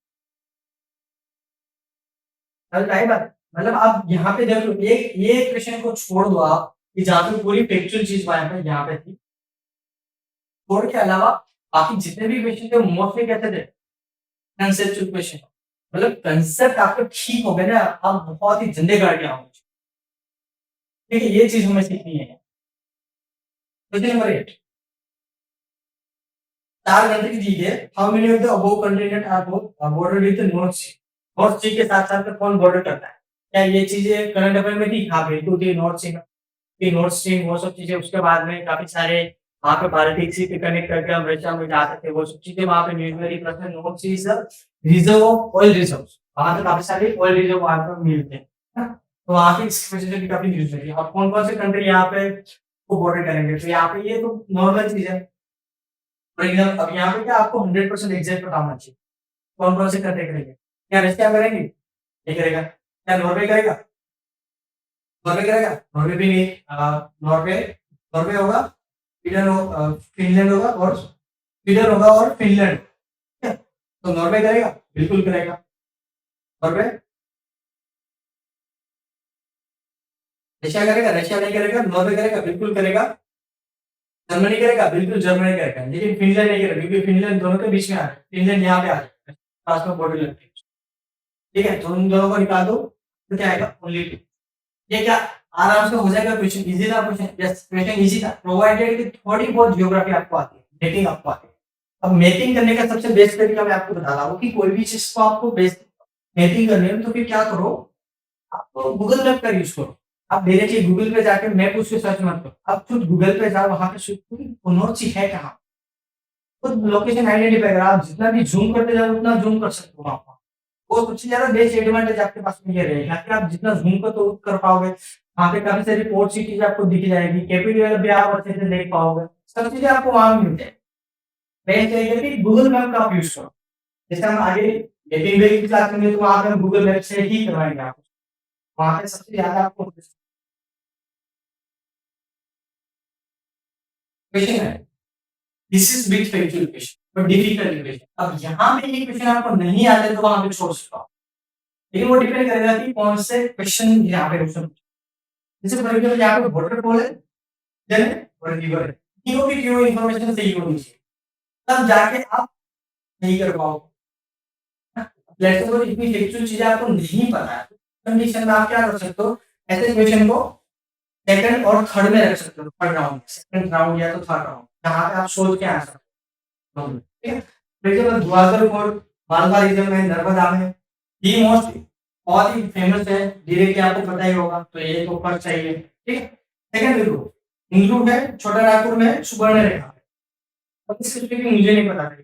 समझ आई बात? मतलब आप यहाँ पे देख लो एक ये क्वेश्चन को छोड़ दो आप कि जहाँ पे पूरी फैक्चुअल चीज़ यहाँ पे थी। छोड़ के अलावा बाकी जितने भी क्वेश्चन थे मोस्टली कैसे थे? Conceptual question. मतलब कंसेप्ट आपके ठीक हो गए ना आप बहुत ही झंडे गाड़ के आओगे। ठीक है? ये चीज़ हमें सीखनी है। क्वेश्चन नंबर 8 4 घंटे दी है। How many of the above content are border with north sea? North sea के साथ-साथ में कौन बॉर्डर करता है? क्या ये चीज़ें करंट अफेयर में थी? हाँ, बिल्कुल थी नॉर्थ सी में। कि नॉर्थ स्ट्रीम वो सब चीज़ें उसके बाद में काफ़ी सारे वहाँ पे बाल्टिक सी पे कनेक्ट करके हम रशिया में जा सकते हैं। वो सब चीज़ें वहाँ पे न्यूज़ में भी प्रश्न North Sea is the reserve of oil reserves. वहाँ पे काफ़ी सारे ऑयल रिजर्व वहाँ पे मिलते हैं। है ना? तो वहाँ की इस वजह से भी काफ़ी न्यूज़ में थी। और कौन-कौन से कंट्री यहाँ पे को बॉर्डर करेंगे? तो यहाँ पे ये तो नॉर्मल चीज़ है। फॉर एग्ज़ाम्पल अब यहाँ पे क्या आपको 100% एग्ज़ैक्ट पता होना चाहिए। कौन-कौन से कंट्री करेंगे? क्या रशिया करेंगे? नहीं करेगा। क्या नॉर्वे करेगा? नॉर्वे करेगा? नॉर्वे भी नहीं। नॉर्वे नॉर्वे होगा, फिनलैंड होगा और स्वीडन होगा और फिनलैंड। ठीक है? तो नॉर्वे करेगा? बिल्कुल करेगा। नॉर्वे रशिया करेगा? रशिया नहीं करेगा। नॉर्वे करेगा? बिल्कुल करेगा। जर्मनी करेगा? बिल्कुल जर्मनी करेगा। लेकिन फिनलैंड नहीं करेगा क्योंकि फिनलैंड दोनों के बीच में आ रहा है। फिनलैंड यहाँ पे आ जाएगा। पास में बॉर्डर लगती है। ठीक है? तो उन दोनों को निकाल दो तो क्या आएगा? ओनली 2। ये क्या आराम से हो जाएगा क्वेश्चन इजी था क्वेश्चन यस क्वेश्चन इजी था प्रोवाइडेड कि थोड़ी बहुत ज्योग्राफी आपको आती है मैपिंग आपको आती है। अब मैपिंग करने का सबसे बेस्ट तरीका मैं आपको बता रहा हूँ कि कोई भी चीज को आपको बेस्ट मैपिंग करनी है तो फिर क्या करो आप गूगल मैप का यूज करो। आप डायरेक्टली गूगल पे जाके मैप उसके सर्च मत करो आप खुद गूगल पे जाओ वहां पे सर्च करो कौन सी है कहाँ खुद लोकेशन आइडेंटिफाई करो आप जितना भी जूम करते जाओ उतना जूम कर सकते हो वहां पर। वो सबसे ज्यादा बेस्ट एडवांटेज आपके पास में ये रहेगा कि आप जितना ज़ूम कर पाओगे, वहाँ पे काफ़ी सारी पोर्ट सिटीज़ आपको दिख जाएगी, कैपिटल भी आप अच्छे से देख पाओगे, सब चीज़ें आपको वहाँ मिल जाएगी। बेस्ट रहेगा कि गूगल मैप का आप यूज़ करो। जैसे हम आगे गेटिंग की क्लास लेंगे तो वहाँ पे हम गूगल मैप से ही करवाएँगे आपको। वहाँ पे सबसे ज़्यादा आपको क्वेश्चन है, this is big factual question but difficult question. अब यहाँ पे ये क्वेश्चन आपको नहीं आते तो वहाँ पे छोड़ सकते हो। लेकिन वो डिपेंड करेगा कि कौन से क्वेश्चन यहाँ पे क्वेश्चन जैसे फॉर एग्जांपल यहाँ पे वाटरफॉल है, देन और रिवर है। तीनों की तीनों इन्फॉर्मेशन सही होनी चाहिए। तब जाके आप नहीं कर पाओगे। लेट्स सपोज इतनी फैक्चुअल चीजें आपको नहीं पता है, कंडीशन में आप क्या कर सकते हो, ऐसे क्वेश्चन को सेकंड और थर्ड में रख सकते हो, थर्ड राउंड, सेकंड राउंड या तो थर्ड राउंड, जहाँ पे आप सोच के आ सकते हो। ठीक है? For example Gwalior fort, Malwa region में, नर्मदा में, ये मोस्ट बहुत ही फेमस है, डायरेक्टली आपको पता ही होगा, तो ये तो फर्स्ट चाहिए। ठीक है? सेकंड देखो, इंक्लूड है छोटा नागपुर में सुवर्णरेखा। अब इसकी स्पेलिंग मुझे नहीं पता थी।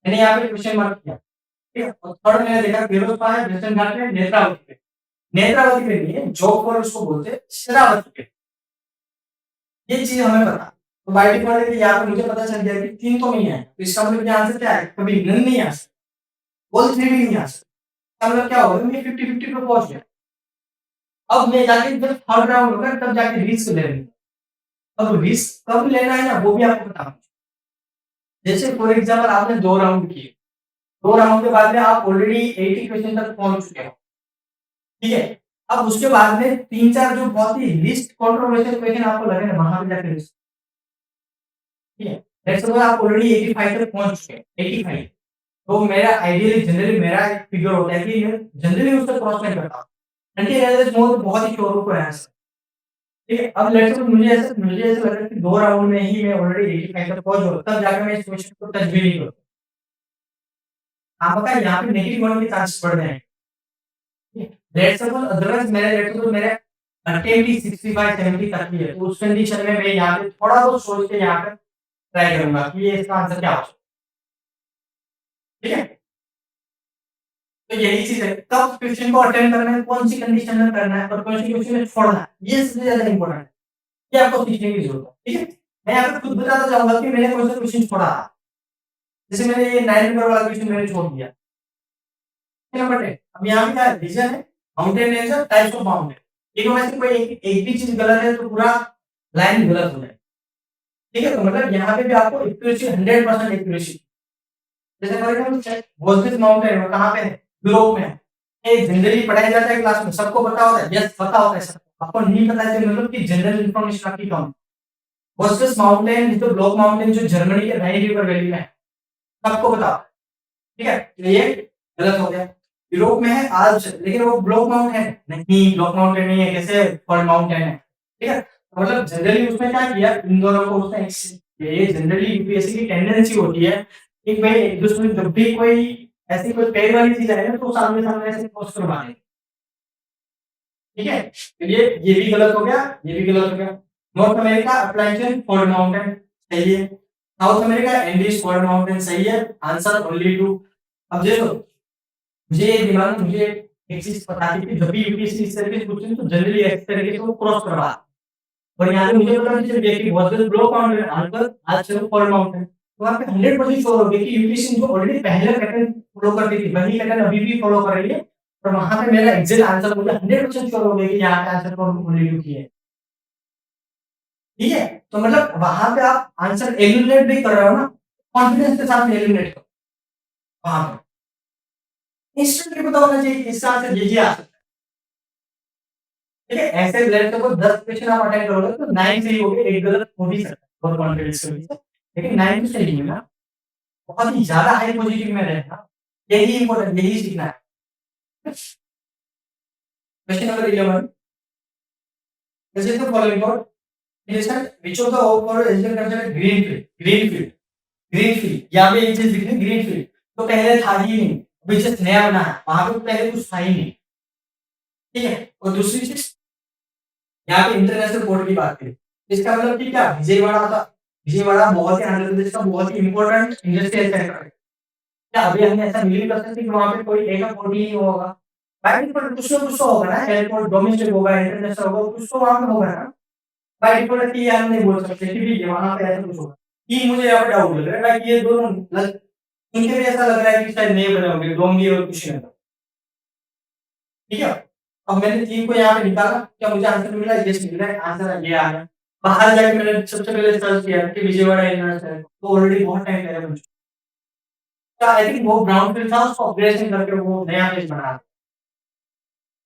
मैंने यहाँ पे क्वेश्चन मार्क किया। ठीक है? और थर्ड मैंने देखा फिरोजशाह है, वेस्टर्न घाट में, नेत्रावती पे। नेत्रावती पे नहीं है, जोग पर उसको बोलते हैं, शरावती पे। ये चीज़ हमें पता। तो बाय डिफॉल्ट है कि यहाँ पे मुझे पता चल गया कि 3 तो नहीं है। तो इसका मतलब क्या आंसर क्या है? कभी नन नहीं आ सकता। ऑल 3 भी नहीं आ सकता। इसका मतलब क्या होगा? मैं 50-50 पे पहुँच गया। अब मैं जाके जब थर्ड राउंड होगा तब जाके रिस्क ले लेंगे। अब रिस्क कब लेना है ना वो भी आपको बताना। जैसे फॉर एग्जांपल आपने 2 राउंड किए। 2 राउंड के बाद में आप ऑलरेडी 80 क्वेश्चन तक पहुंच चुके हो। ठीक है? अब उसके बाद में 3-4 जो बहुत ही लीस्ट कंट्रोवर्शियल क्वेश्चन आपको लगे ना वहां पे जाके रिस्क। ठीक है? लेट्स सपोज आप ऑलरेडी 85 तक पहुंच चुके हैं, 85। तो मेरा आइडियली जनरली मेरा एक फिगर होता है कि मैं जनरली उसको क्रॉस नहीं करता। अनटिल अनलेस मोर बहुत ही श्योर को आंसर। ठीक है? अब लेट्स सपोज़ मुझे ऐसा लग रहा है कि 2 राउंड में ही मैं ऑलरेडी 85 तक पहुँच जाऊँ, तब जाके मैं इस क्वेश्चन को टच भी नहीं करूँ। आपका यहाँ पे नेगेटिव होने के चांसेस बढ़ जाएँगे। ठीक है? लेट्स सपोज़ अदरवाइज़ मेरे अटेम्प्ट ही 65-70 तक ही है, तो उस कंडीशन में मैं यहाँ पे थोड़ा बहुत सोच के यहाँ पे ट्राई करूँगा कि ये इसका आंसर क्या हो सकता है। ठीक है? तो यही चीज़ है, कब क्वेश्चन को अटेम्प्ट करना है, कौन-सी कंडीशन में करना है और कौन-सी क्वेश्चन में छोड़ना है, ये सबसे ज़्यादा इम्पोर्टेंट है। ये आपको सीखने की ज़रूरत है। ठीक है? मैं यहाँ पे खुद बताना चाहूँगा कि मैंने कौन-सा क्वेश्चन छोड़ा। जैसे मैंने ये 9 नंबर वाला क्वेश्चन मैंने छोड़ दिया। नंबर 10 अब यहाँ पे क्या है रीज़न है, माउंटेन रेंज और टाइप्स ऑफ माउंटेन। तीनों में से कोई एक एक भी चीज़ गलत है तो पूरा लाइन गलत हो जाएगा। ठीक है? तो मतलब यहाँ पे भी आपको एक्यूरेसी 100% एक्यूरेसी। जैसे फॉर एग्जांपल चेक वोल्केस माउंटेन वो कहाँ पे है? यूरोप में है। ये जनरली पढ़ाया जाता है क्लास में, सबको पता होता है? यस पता होता है सबको। आपको नहीं पता है तो मतलब कि जनरल इन्फॉर्मेशन आपकी कम है। वोल्केस mountain is the block mountain जो जर्मनी के राइन रिवर वैली में है। सबको पता होता है। ठीक है? तो ये गलत हो गया। यूरोप में है आल्प्स लेकिन वो ब्लॉक माउंटेन है। नहीं, ब्लॉक माउंटेन नहीं है, कैसे फॉल्ट माउंटेन है। ठीक है? तो मतलब जनरली उसने क्या किया इन दोनों को उसने ये जनरली यूपीएससी की टेंडेंसी होती है कि भाई एक-दूसरे में जब भी कोई ऐसी कोई पेड़ वाली चीज़ आए ना तो सामने-सामने से पोस्ट करवा दें। ठीक है? तो ये भी गलत हो गया, ये भी गलत हो गया। नॉर्थ अमेरिका अप्लाइंशन फॉल्ट माउंटेन सही है। South America Andes fault mountain सही है। आंसर ओनली 2 अब देखो मुझे ये दिमाग में मुझे एक चीज़ पता थी कि जब भी यूपीएससी इस तरीके से पूछे तो जनरली इस तरीके से वो क्रॉस करवा और यहाँ पे मुझे पता नहीं चल गया कि बहुत सारे ब्लॉक माउंटेन आजकल आज से फॉल्ट माउंटेन तो वहाँ पे 100% श्योर हो गया कि यूपीएससी जो ऑलरेडी पहले पैटर्न फॉलो करती थी वही पैटर्न अभी भी फॉलो कर रही है और वहाँ पे मेरा एग्जैक्ट आंसर मुझे 100% श्योर हो गया कि यहाँ पे आंसर कौन ओनली की है। ठीक है? तो मतलब वहाँ पे आप आंसर एलिमिनेट भी कर रहे हो ना, कॉन्फिडेंस के साथ एलिमिनेट करो वहाँ पे। इंस्टेंटली पता होना चाहिए कि इसका आंसर यही आ सकता है। ठीक है? ऐसे ब्लड को 10 क्वेश्चन आप अटेंड करोगे तो 9 सही हो गए, एक गलत हो भी सकता है, बहुत कॉन्फिडेंस के वजह से। लेकिन 9 तो सही है ना, बहुत ही ज़्यादा हाई पॉजिटिव में रहना, यही इम्पोर्टेंट यही सीखना है। Question number 11 This is the following code. It is that which of the overall is considered green field? Green field. Green field यहाँ पे एक चीज लिखनी ग्रीन फील्ड तो पहले था ही नहीं अभी जस्ट नया बना है वहां पे पहले कुछ था ही नहीं। ठीक है और दूसरी चीज यहाँ पे इंटरनेशनल पोर्ट की बात करें इसका मतलब कि क्या विजयवाड़ा था विजयवाड़ा बहुत ही आंध्र प्रदेश का बहुत ही इंपॉर्टेंट इंडस्ट्रियल सेंटर है। क्या अभी हम ऐसा बिलीव कर सकते हैं कि वहां पे कोई एक पोर्ट ही होगा बाई डिफॉल्ट कुछ ना कुछ तो होगा ना एयरपोर्ट डोमेस्टिक होगा इंटरनेशनल होगा कुछ तो वहां पे होगा ना बाई डिफॉल्ट ये हम नहीं बोल सकते कि भी वहां पे ऐसा कुछ होगा कि मुझे यहाँ पे डाउट लग रहा है लाइक ये दोनों इनके भी ऐसा लग रहा है कि शायद नए बने होंगे डोंगी और कुछ नहीं। ठीक है अब मैंने 3 को यहाँ पे निकाला क्या मुझे आंसर मिला यस मिल रहा है आंसर ये आ गया। बाहर जाके मैंने सबसे पहले सर्च किया कि विजयवाड़ा इंटरनेशनल तो ऑलरेडी बहुत टाइम पहले बन चुका आई थिंक वो ब्राउन फील्ड था उसको अपग्रेडेशन करके वो नया पेज बना।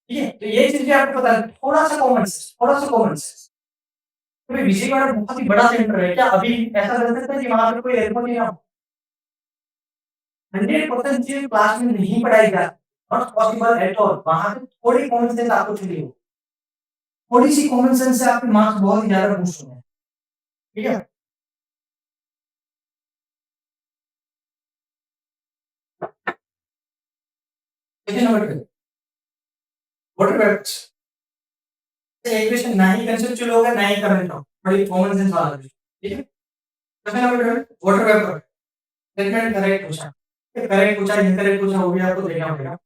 ठीक है तो ये चीज भी आपको पता है थोड़ा सा कॉमन सेंस क्योंकि विजयवाड़ा बहुत ही बड़ा सेंटर है क्या अभी ऐसा लग सकता है कि वहां पे कोई एयरपोर्ट नहीं है 100% चीज़ क्लास में नहीं पढ़ाई जाती, नॉट पॉसिबल एट ऑल वहाँ पे थोड़ी कॉमन सेंस आपको चाहिए हो, थोड़ी-सी कॉमन सेंस से आपके मार्क्स बहुत ही ज़्यादा बूस्ट होंगे, ठीक है? क्वेश्चन नंबर 2 व्हाट वेट्स ये क्वेश्चन ना ही कंसेप्चुअल होगा ना ही करंट होगा, बड़ी कॉमन सेंस वाला क्वेश्चन, ठीक है? Question number 2 water vapour statement correct पूछा, करेक्ट पूछा, इनकरेक्ट पूछा वो भी आपको देखना पड़ेगा।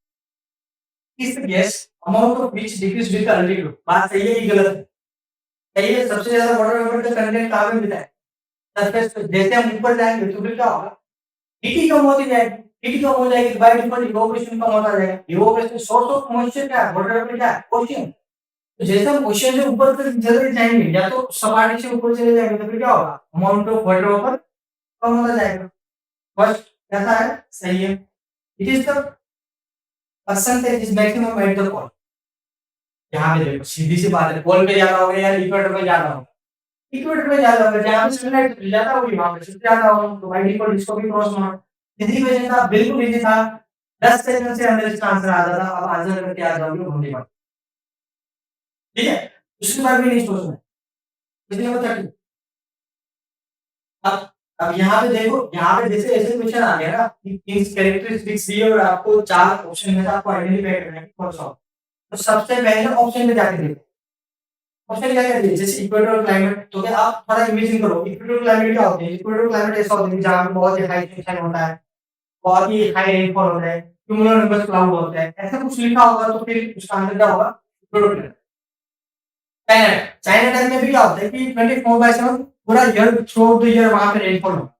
इस gas amount of which decrease with the altitude बात सही है कि गलत है? सही है सबसे ज़्यादा वाटर वेपर का कंटेंट कहाँ पे मिलता है? सरफेस पे जैसे हम ऊपर जाएँगे तो फिर क्या होगा? हीटिंग कम होती जाएगी, हीट कम हो जाएगी तो बाय डिफॉल्ट इवैपोरेशन कम होता जाएगा। इवैपोरेशन सोर्स ऑफ मॉइस्चर क्या है? वाटर वेपर क्या है? ओशन। तो जैसे हम ओशन से ऊपर तक चले जाएँगे या तो सपाटी से ऊपर चले जाएँगे तो फिर क्या होगा? अमाउंट ऑफ वाटर वेपर कम होता जाएगा। फर्स्ट कैसा है? सही है। It is the percentage is maximum at the pole. यहाँ पे देखो सीधी सी बात है पोल पे ज़्यादा होगा या इक्वेटर पे ज़्यादा होगा? इक्वेटर पे ज़्यादा होगा जहाँ पे सनलाइट ज़्यादा होगी वहाँ पे ज़्यादा होगा तो बाय डिफॉल्ट इसको भी क्रॉस मारो। इसी वजह था बिल्कुल इजी था 10 सेकंड से अंदर इसका आंसर आ जाता अब आंसर करके आ जाओगे घूमने पर ठीक है उसके बाद भी नहीं सोचना कितने नंबर 30? अब अब यहाँ पे देखो, यहाँ पे जैसे ऐसे क्वेश्चन आ गया ना कि किस कैरेक्टरिस्टिक्स दी और आपको 4 ऑप्शन में से आपको आइडेंटिफाई करना है कि कौन सा हो। तो सबसे पहले ऑप्शन में जाके देखो। ऑप्शन क्या कहते हैं? जैसे इक्वेटोरियल क्लाइमेट, तो क्या आप थोड़ा इमेजिन करो इक्वेटोरियल क्लाइमेट क्या होते हैं? इक्वेटोरियल क्लाइमेट ऐसा होता है जहाँ पे बहुत ही हाई टेंशन होता है, बहुत ही हाई रेनफॉल होता है, क्यूमुलोनिम्बस क्लाउड होता है, ऐसा कुछ लिखा होगा तो फिर उसका आंसर क्या होगा? इक्वेटोरियल। चाइना, चाइना टाइम में भी क्या होता है कि 24/7 पूरा year through out the year वहाँ पे रेनफॉल होगा।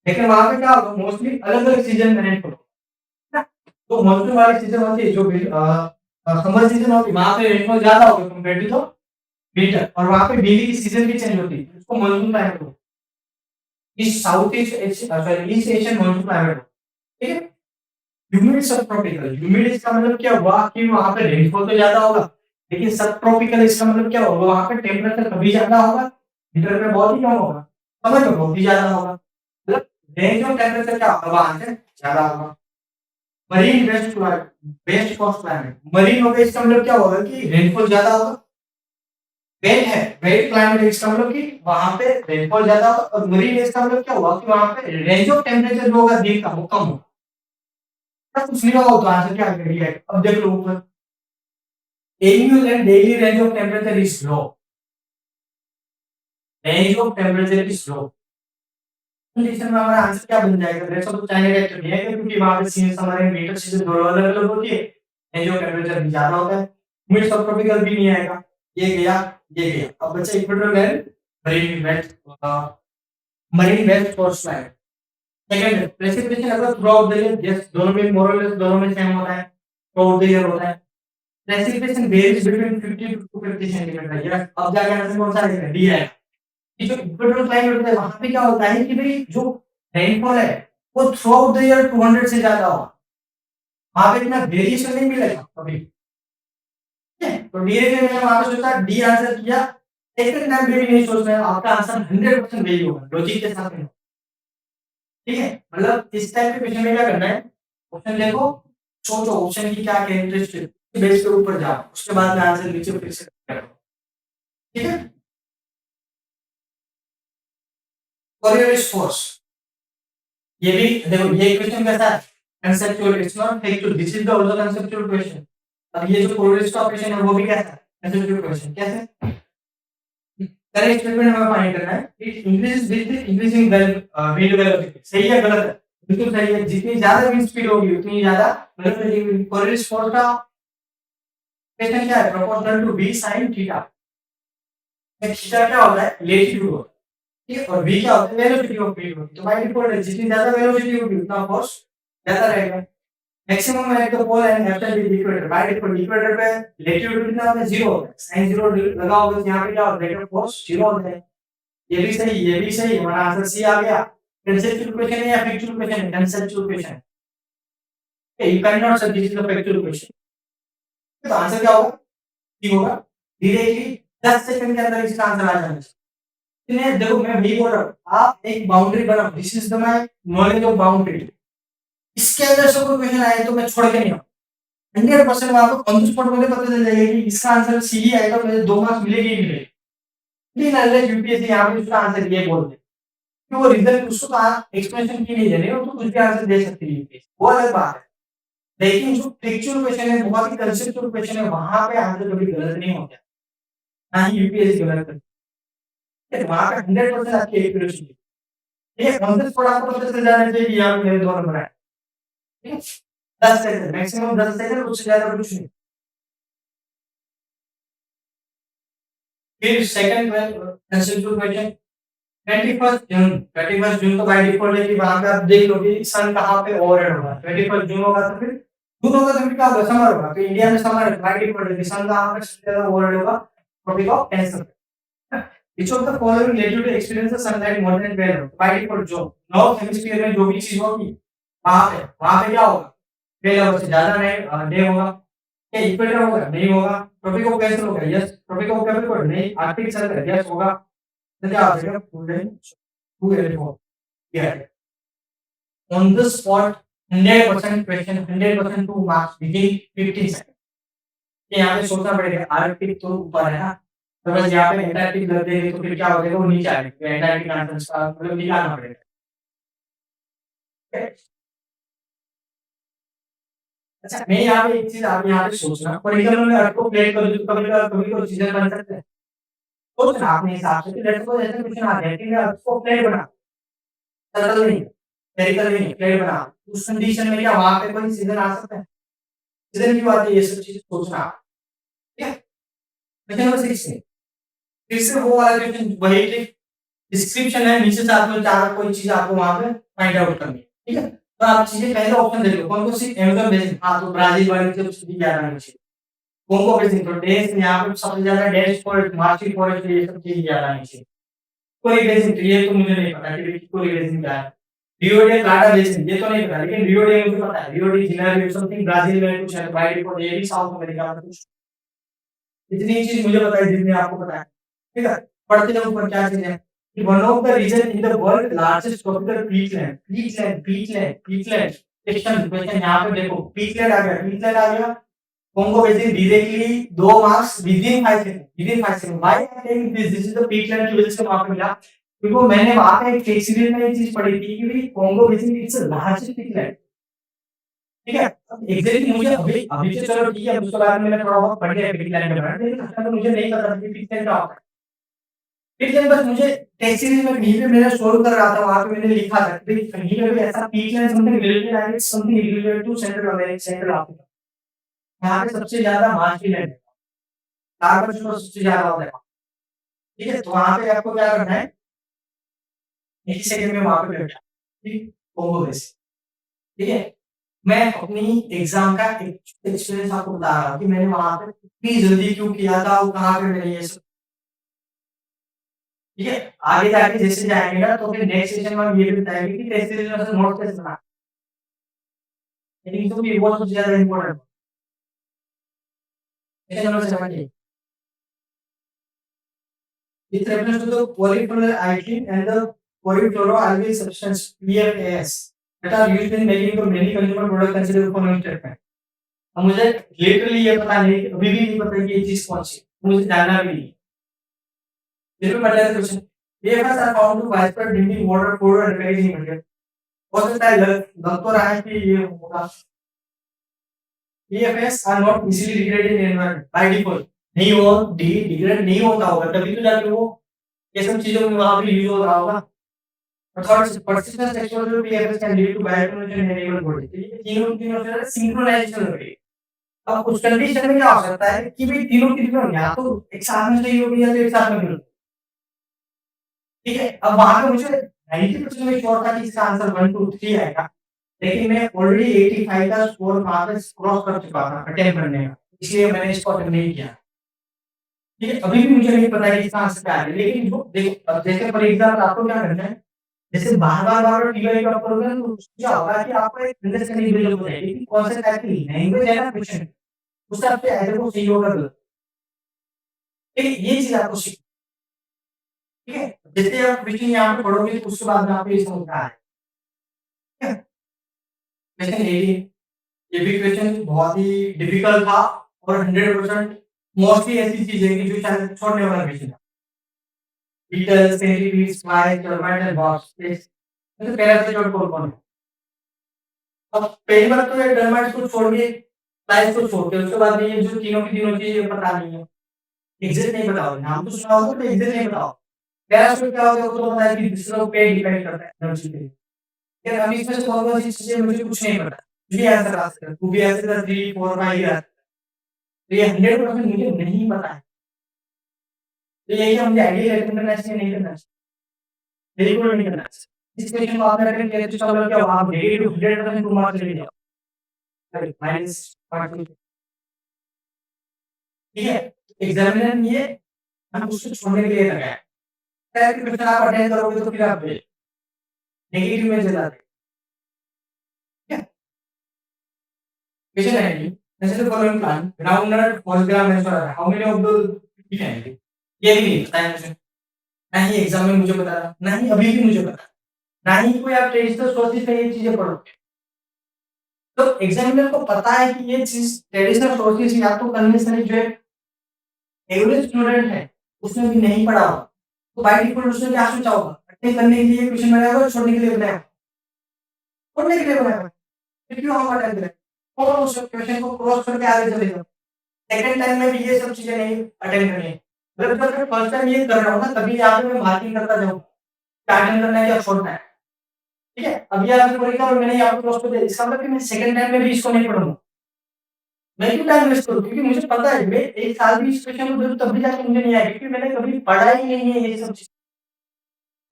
लेकिन वहाँ पे क्या होगा, मोस्टली अलग-अलग सीजन में रेनफॉल होगा। तो मानसून वाली सीजन होती है जो समर सीजन होती है, वहाँ पे रेनफॉल ज़्यादा होगा कंपेयर टू द विंटर, और वहाँ पे डेली की सीजन भी चेंज होती है, उसको मानसून क्लाइमेट बोलते हैं। East south east Asian monsoon climate, ठीक है? ह्यूमिड सब ट्रॉपिकल, ह्यूमिड इसका मतलब क्या हुआ कि वहाँ पे रेनफॉल तो ज़्यादा होगा, लेकिन सब ट्रॉपिकल इसका मतलब क्या होगा, वहाँ पे टेम्परेचर कभी ज़्यादा होगा, विंटर में बहुत ही कम होगा, समर में बहुत ही ज़्यादा होगा। मतलब रेंज ऑफ टेम्परेचर क्या होगा वहाँ से ज़्यादा होगा। Marine west coast climate, marine हो गया इसका मतलब क्या होगा कि रेनफॉल ज़्यादा होगा। वेट है, वेट क्लाइमेट इसका मतलब कि वहाँ पे रेनफॉल ज़्यादा होगा, और मरीन इसका मतलब क्या हुआ कि वहाँ पे रेंज ऑफ टेम्परेचर जो होगा दिन का वो कम होगा। कुछ नहीं होगा तो आंसर क्या आएगा? अब देख लो ऊपर, annual and daily range of temperature is low. Range of temperature is low. Condition में हमारा आंसर क्या बन जाएगा? रेट्स ऑफ चाइना रिएक्टर नहीं है क्योंकि वहां पे season summer and winter season दोनों अलग-अलग होती है। रेंज ऑफ टेम्परेचर भी ज्यादा होता है। मिड सब ट्रॉपिकल भी नहीं आएगा। ये गया, ये गया। अब बचा equatorial and marine west marine west coast line. Second, precipitation अगर throughout the year, yes दोनों में मोर और लेस दोनों में सेम होता है। थ्रू आउट द ईयर होता है। Precipitation varies between 50 to 50 centimetre. Yes, अब जाके आंसर कौन सा आएगा? डी है। कि जो इक्वेटोरियल क्लाइमेट होता है वहां पे क्या होता है कि भाई जो रेनफॉल है वो थ्रू आउट द ईयर 200 से ज्यादा होगा। वहां पे इतना वेरिएशन नहीं मिलेगा कभी। ठीक है, तो धीरे धीरे मैंने वहां पे सोचा डी आंसर किया। सेकंड टाइम भी नहीं सोचना है, आपका आंसर 100% वही होगा लॉजिक के साथ में। ठीक है, मतलब इस टाइप के क्वेश्चन में क्या करना है, ऑप्शन देखो, सोचो ऑप्शन की क्या कैरेक्टरिस्टिक, बेस के ऊपर जाओ, उसके बाद में आंसर नीचे फिर से करो। ठीक है, कोरियोलिस फोर्स, ये भी देखो ये क्वेश्चन कैसा है? Conceptual, it's not factual, this is the also conceptual question. अब ये जो कोरियोलिस का क्वेश्चन है वो भी कैसा है? Conceptual question. कैसे? करेक्ट स्टेटमेंट हमें फाइंड करना है। It increases with increasing wind velocity, सही है गलत है? बिल्कुल सही है, जितनी ज्यादा विंड स्पीड होगी उतनी ज्यादा वेलोसिटी। कोरियोलिस फोर्स का क्वेश्चन क्या है? Proportional to v sin theta. Theta क्या होता है? लेटीट्यूड, ठीक है, और v क्या होता है? Velocity of wind. तो बाय डिफॉल्ट जितनी ज्यादा वेलोसिटी होगी उतना फोर्स ज्यादा रहेगा। Maximum at the pole and absent with equator. By default equator पे लेटीट्यूड कितना होता है? 0 होता है। sin 0 लगा होगा तो यहाँ पे क्या होता है? फोर्स 0 होता है। ये भी सही, ये भी सही, हमारा आंसर सी आ गया। कंसेप्चुअल क्वेश्चन है या फैक्चुअल क्वेश्चन है? कंसेप्चुअल क्वेश्चन है। यू कैन नॉट से this is the factual question. तो आंसर क्या होगा? सी होगा। डायरेक्टली 10 सेकंड के अंदर इसका आंसर आ जाना चाहिए। देखो मैं वही बोल रहा हूँ, आप एक बाउंड्री बनाओ, this is the my knowledge of boundary. इसके अंदर से कोई क्वेश्चन आए तो मैं छोड़ के नहीं आऊँ। 100% आपको ऑन द स्पॉट मुझे पता चल जाएगा कि इसका आंसर सी ही आएगा, मुझे 2 मार्क्स मिलेंगे ही मिलेंगे। लेकिन अगर यूपीएससी यहाँ पे उसका आंसर ये बोल दे कि वो रिजल्ट उसको एक्सप्लेनेशन की नहीं देने, वो तो कुछ भी आंसर दे सकती है यूपीएससी, वो अलग बात है। लेकिन जो फैक्चुअल क्वेश्चन है, बहुत ही कंसेप्चुअल क्वेश्चन है, वहां पे आंसर कभी गलत नहीं होता, ना ही यूपीएससी गलत करती है। वहां पे 100% आपकी एक्यूरेसी है। ये ऑन द स्पॉट आपको पता चल जाना चाहिए कि यहाँ पे मेरे 2 नंबर आए। ठीक है, 10 सेकंड, मैक्सिमम 10 सेकंड, उससे ज्यादा कुछ नहीं। फिर सेकंड कंसेप्चुअल क्वेश्चन, 21 जून तो बाय डिफॉल्ट है कि वहां पे आप देख लो कि सन कहाँ पे ओवरहेड होगा। 21 जून होगा तो फिर जून होगा तो फिर क्या होगा? समर होगा। तो इंडिया में समर है, बाय डिफॉल्ट है कि सन कहाँ पे सबसे ज्यादा ओवरहेड होगा? Tropic of Cancer. Which of the following led you to experience the sunlight more than 12 hours? By default जो नॉर्थ हेमिस्फीयर में जो भी चीज होगी वहां पे क्या होगा? 12 आवर्स से ज्यादा नहीं डे होगा। क्या इक्वेटर होगा? नहीं होगा। ट्रॉपिक ऑफ कैंसर होगा? यस। Tropic of capricorn? नहीं। Arctic circle? यस होगा। तो क्या हो जाएगा? टू एलिफोर। On the spot 100% question, 100% 2 marks within 15 second. यहाँ पे सोचना पड़ेगा, आर्कटिक तो ऊपर है ना, तो बस यहाँ पे एंटार्क्टिक लग देंगे तो फिर क्या हो जाएगा वो नीचे आ जाएगा एंटार्क्टिक कंट्रीज का मतलब निकालना पड़ेगा। अच्छा मैं यहाँ पे एक चीज आप यहाँ पे सोचना फॉर एग्जाम्पल मैं अर्थ को प्लेट कर दूं कभी तो चीजें बन सकते हैं। सोचना अपने हिसाब से कि लेट्स सपोज ऐसा क्वेश्चन आ जाए कि मैं अर्थ को प्लेट बना सर्कल नहीं स्फेरिकल नहीं प्लेट बना उस कंडीशन में क्या वहां पे कोई सीजन आ सकता है? सीजन क्यों आती है ये सब चीज सोचना। ठीक है क्वेश्चन नंबर 6 फिर से वो वाला क्वेश्चन वही डिस्क्रिप्शन है नीचे साथ में चार कोई चीज आपको वहां पे फाइंड आउट करनी है। ठीक है तो आप चीजें पहले ऑप्शन दे लो कौन कौन सी अमेज़न बेसिन हाँ तो ब्राजील वाली से उसकी क्या आना चाहिए कोंगो बेसिन तो देश यहाँ पे सबसे ज्यादा डेस्क फॉरेस्ट मार्ची फॉरेस्ट ये सब चीज ज्यादा आनी चाहिए। कोई बेसिन तो ये तो मुझे नहीं पता कि कोई बेसिन क्या है। रियो डे प्लाटा बेसिन ये तो नहीं पता लेकिन रियो डे मुझे पता है Rio de Janeiro something Brazil में कुछ है बाय डिफॉल्ट ये भी साउथ अमेरिका में कुछ इतनी चीज मुझे पता है जितनी आपको पता है। ठीक है पढ़ते जाओ ऊपर क्या चीज है कि one of the region in the world largest tropical peatland section question यहाँ पे देखो पीटलैंड आ गया Congo Basin directly 2 marks within 5 seconds why I am saying this is the peatland की वजह से वहां पे मिला क्योंकि मैंने वहां पे एक टेक्स्ट सीरीज में एक चीज पढ़ी थी कि भाई Congo Basin its largest Peatland. ठीक है एग्जैक्टली मुझे अभी अभी से चलो ठीक है उसके बारे में मैं थोड़ा बहुत पढ़ लिया पीटलैंड के बारे में लेकिन उसका तो मुझे नहीं पता था कि पीटलैंड क्या होता है। पीटलैंड बस मुझे टेक्स्ट सीरीज में कहीं पे मैंने सोल्व कर रहा था वहां पे मैंने लिखा था कि कहीं पे भी ऐसा peatland something related to Central America Central Africa यहाँ पे सबसे ज्यादा मार्चलैंड कार्बन स्रोत सबसे ज्यादा होता है। ठीक है तो वहां पे आपको क्या करना है एक सेकंड में वहां पे बैठा ठीक कोंगो बेसिन। ठीक है मैं अपनी एग्जाम का एक्सपीरियंस आपको बता रहा हूँ कि मैंने वहां पे इतनी जल्दी क्यों किया था और कहाँ पे मैंने ये सब। ठीक है आगे जाके जैसे जाएंगे ना तो फिर नेक्स्ट सेशन में हम ये भी बताएंगे कि टेस्ट सीरीज में से नोट कैसे बना लेकिन तो ये बहुत सबसे ज्यादा इंपॉर्टेंट है number 7 it refers to the polyfluoroalkyl and the polyfluoroalkyl substance PFAS that are used in making the many consumer product considered for non treatment। अब मुझे लिटरली ये पता नहीं अभी भी नहीं पता कि ये चीज कौन सी मुझे जानना भी नहीं। फिर भी पढ़ लेते question PFAS are found to widespread drinking water food and packaging material। हो सकता है लग तो रहा है कि ये होगा PFAS are not easily degraded in environment by default नहीं हो डिग्रेड नहीं होता होगा तभी तो जाके वो ये सब चीजों में वहां पे यूज हो रहा होगा। Third persistent sexual PFS can lead to biochemical and enable body ये तीनों से सिंक्रोनाइजेशन हो रही है। अब उस कंडीशन में क्या हो सकता है कि भाई तीनों की तीनों या तो एक साथ में सही होगी या तो एक साथ में गलत। ठीक है अब वहां पे मुझे 90% में श्योर था कि इसका आंसर 1 2 3 आएगा लेकिन मैं ऑलरेडी 85 का स्कोर वहां पे क्रॉस कर चुका था अटेम्प्ट करने का इसलिए मैंने इसको अटेम्प्ट नहीं किया। ठीक है अभी भी मुझे नहीं पता है कि इसका आंसर क्या है लेकिन जो देखो अब जैसे फॉर एग्जांपल आपको क्या करना है जैसे बार-बार टीआई का करोगे ना तो क्या होगा कि आपको एक अंडरस्टैंडिंग बिल्ड हो जाएगी कि कौन से टाइप की लैंग्वेज है ना क्वेश्चन उस हिसाब से आंसर को सही होगा गलत। ठीक है ये चीज आपको सीख ठीक है जैसे आप क्वेश्चन यहाँ पे पढ़ोगे तो उसके बाद में आपको ये समझना है। ठीक है क्वेश्चन 18 ये भी क्वेश्चन बहुत ही डिफिकल्ट था और 100% मोस्टली ऐसी चीजें कि जो शायद छोड़ने वाला क्वेश्चन है। Beetles centipedes flies termite and wasp तो पैरासाइट और कौन है। अब पहली बार तो ये टर्माइट्स को छोड़ के फ्लाइज को छोड़ के उसके बाद में ये जो तीनों की तीनों चीजें पता नहीं है एग्जैक्ट नहीं पता होगा नाम तो सुना होगा तो एग्जैक्ट नहीं पता होगा। पैरासाइट क्या होता है वो तो पता है कि दूसरों पे डिपेंड करता है एनर्जी पे लेकिन अभी इसमें से बहुत सी चीजें मुझे कुछ नहीं पता मुझे आंसर आ सकता है तू भी आंसर 3 4 5 यार तो ये 100% मुझे नहीं पता है। तो यही हम आइडिया अटेम्प्ट करना चाहिए नहीं करना चाहिए बिल्कुल नहीं करना चाहिए। इस क्वेश्चन को आपने अटेम्प्ट किया तो चलो क्या आप नेगेटिव 100% 2 मार्क्स ले जाओ माइनस 5 ठीक है एग्जामिनर ने ये हम उसको छोड़ने के लिए लगाया है कि क्वेश्चन आप अटेंड करोगे तो फिर आप नेगेटिव में चले जाते हैं। क्वेश्चन है कि जैसे द फॉलोइंग प्लांट ग्राउंडनट फॉस्फोरा मेंसोरा हाउ मेनी ऑफ द ठीक ये भी नहीं पता है मुझे ना ही एग्जाम में मुझे पता था ना ही अभी भी मुझे पता ना ही कोई आप ट्रेडिशनल सोर्सेज से ये चीजें पढ़ोगे तो एग्जामिनर को पता है कि ये चीज ट्रेडिशनल सोर्सेज या तो कन्वेंशनल जो है एवरेज स्टूडेंट है उसने भी नहीं पढ़ा होगा, तो बाय डिफ़ॉल्ट उसने क्या सोचा होगा? अटेम्प्ट करने के लिए क्वेश्चन बनाया होगा, छोड़ने के लिए बनाया होगा? छोड़ने के लिए बनाया होगा। फिर क्यों हम अटेम्प्ट करें? और उस क्वेश्चन को क्रॉस करके आगे चले जाओ। सेकंड टाइम में भी ये सब चीज़ें नहीं अटेम्प्ट करनी है। मतलब जब मैं फर्स्ट टाइम ये कर रहा हूँ ना, तभी यहाँ पे मैं मार्किंग करता जाऊँगा, क्या अटेम्प्ट करना है, क्या छोड़ना है। ठीक है? अब ये आपने पढ़ेगा और मैंने यहाँ पे क्रॉस कर दिया, इसका मतलब कि मैं सेकंड टाइम में भी इसको नहीं पढ़ूँगा। मैं क्यों टाइम वेस्ट करूँ? क्योंकि मुझे पता है मैं 1 साल भी इस क्वेश्चन को दूँ तब भी जाके मुझे नहीं आएगा, क्योंकि मैंने कभी पढ़ा ही नहीं है ये सब चीज़।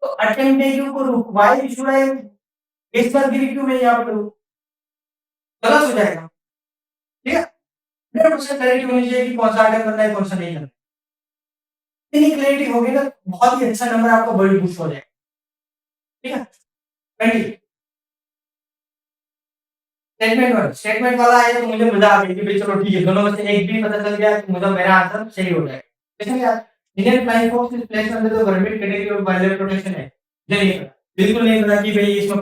तो अटेम्प्ट ही क्यों करूँ? व्हाई शुड आई एक बार गिरी क्यों मैं यहाँ पे करूँ? गलत हो जाएगा। ठीक है? 100% क्लैरिटी होनी चाहिए कि कौन-सा अटेम्प्ट करना है, कौन-सा नहीं करना है। इतनी क्लैरिटी होगी ना, बहुत ही अच्छा नंबर आपका बड़ी बूस्ट हो जाएगा। ठीक है? कंटिन्यू। स्टेटमेंट वाला आया तो मुझे मज़ा आ गई कि भई चलो ठीक है, दोनों में से एक भी पता चल गया तो मतलब मेरा आंसर सही हो जाएगा। जैसे क्या Indian flying force is placed under the government category of wild protection act. मुझे नहीं पता, बिल्कुल नहीं पता कि भई इसमें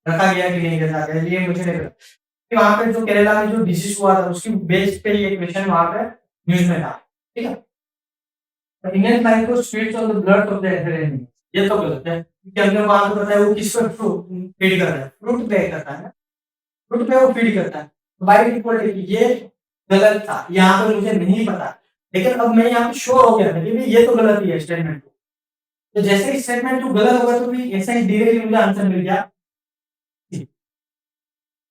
रखा गया कि नहीं रखा गया, ये मुझे नहीं पता। कि वहाँ पे जो केरला में जो डिसीज़ हुआ था उसकी बेस पे ये क्वेश्चन वहाँ पे न्यूज़ में था। ठीक है? Indian flying force feeds on the blood of the animal. ये तो गलत है, क्योंकि हमने वहाँ पे बताया वो किस पे फीड कर रहा है, फ्रूट पे करता है। फ्रूट पे वो फीड करता है। बाय डिफ़ॉल्ट ये गलत था, यहाँ पे मुझे नहीं पता। लेकिन अब मैं यहाँ पे श्योर हो गया था कि भई ये तो गलत ही है स्टेटमेंट 2। तो जैसे ही स्टेटमेंट 2 गलत होगा तो फिर ऐसा ही धीरे-धीरे मुझे आंसर मिल गया।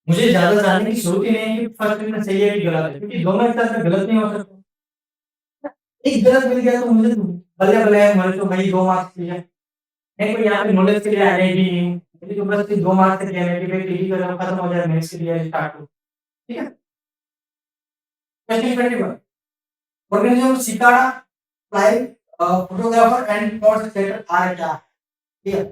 मुझे ज़्यादा जानने की ज़रूरत ही नहीं है कि फर्स्ट में सही है कि गलत है, क्योंकि दोनों एक तरह से गलत नहीं हो सकते। एक गलत मिल गया तो मुझे बल्ले-बल्ले है, मुझे तो भाई 2 मार्क्स चाहिए। मैं कोई यहाँ पे नॉलेज के लिए आया ही नहीं हूँ। मुझे तो बस 2 मार्क्स चाहिए है कि भाई टीटी का खत्म हो जाए, मैथ्स के लिए स्टार्ट हो। ठीक है? Question 21 organism cicada fly photographer and thought setter are क्या? ठीक है?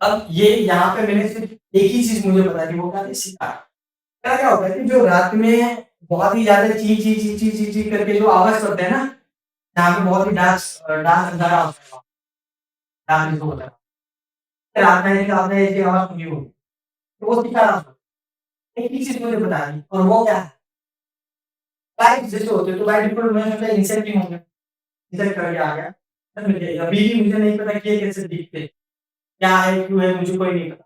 अब ये यहाँ पे मैंने सिर्फ एक ही चीज़ मुझे पता थी, वो क्या थी? सितारा। सितारा क्या होता है कि जो रात में बहुत ही ज़्यादा ची ची ची ची ची ची करके जो आवाज़ करते हैं ना, जहाँ पे बहुत ही डार्क अंधेरा होता है, डार्क जो होता है। रात में आपने ऐसी आवाज़ सुनी होगी, तो वो सितारा होता है। एक ही चीज़ मुझे पता थी और वो क्या है? लाइट जैसे होते हैं, तो बाय डिफ़ॉल्ट मैंने सोचा इंसेक्ट ही होंगे। इंसेक्ट करके आ गया। तब मुझे अभी भी मुझे नहीं पता कि ये कैसे दिखते हैं? क्या है, क्यों है, मुझे कोई नहीं पता।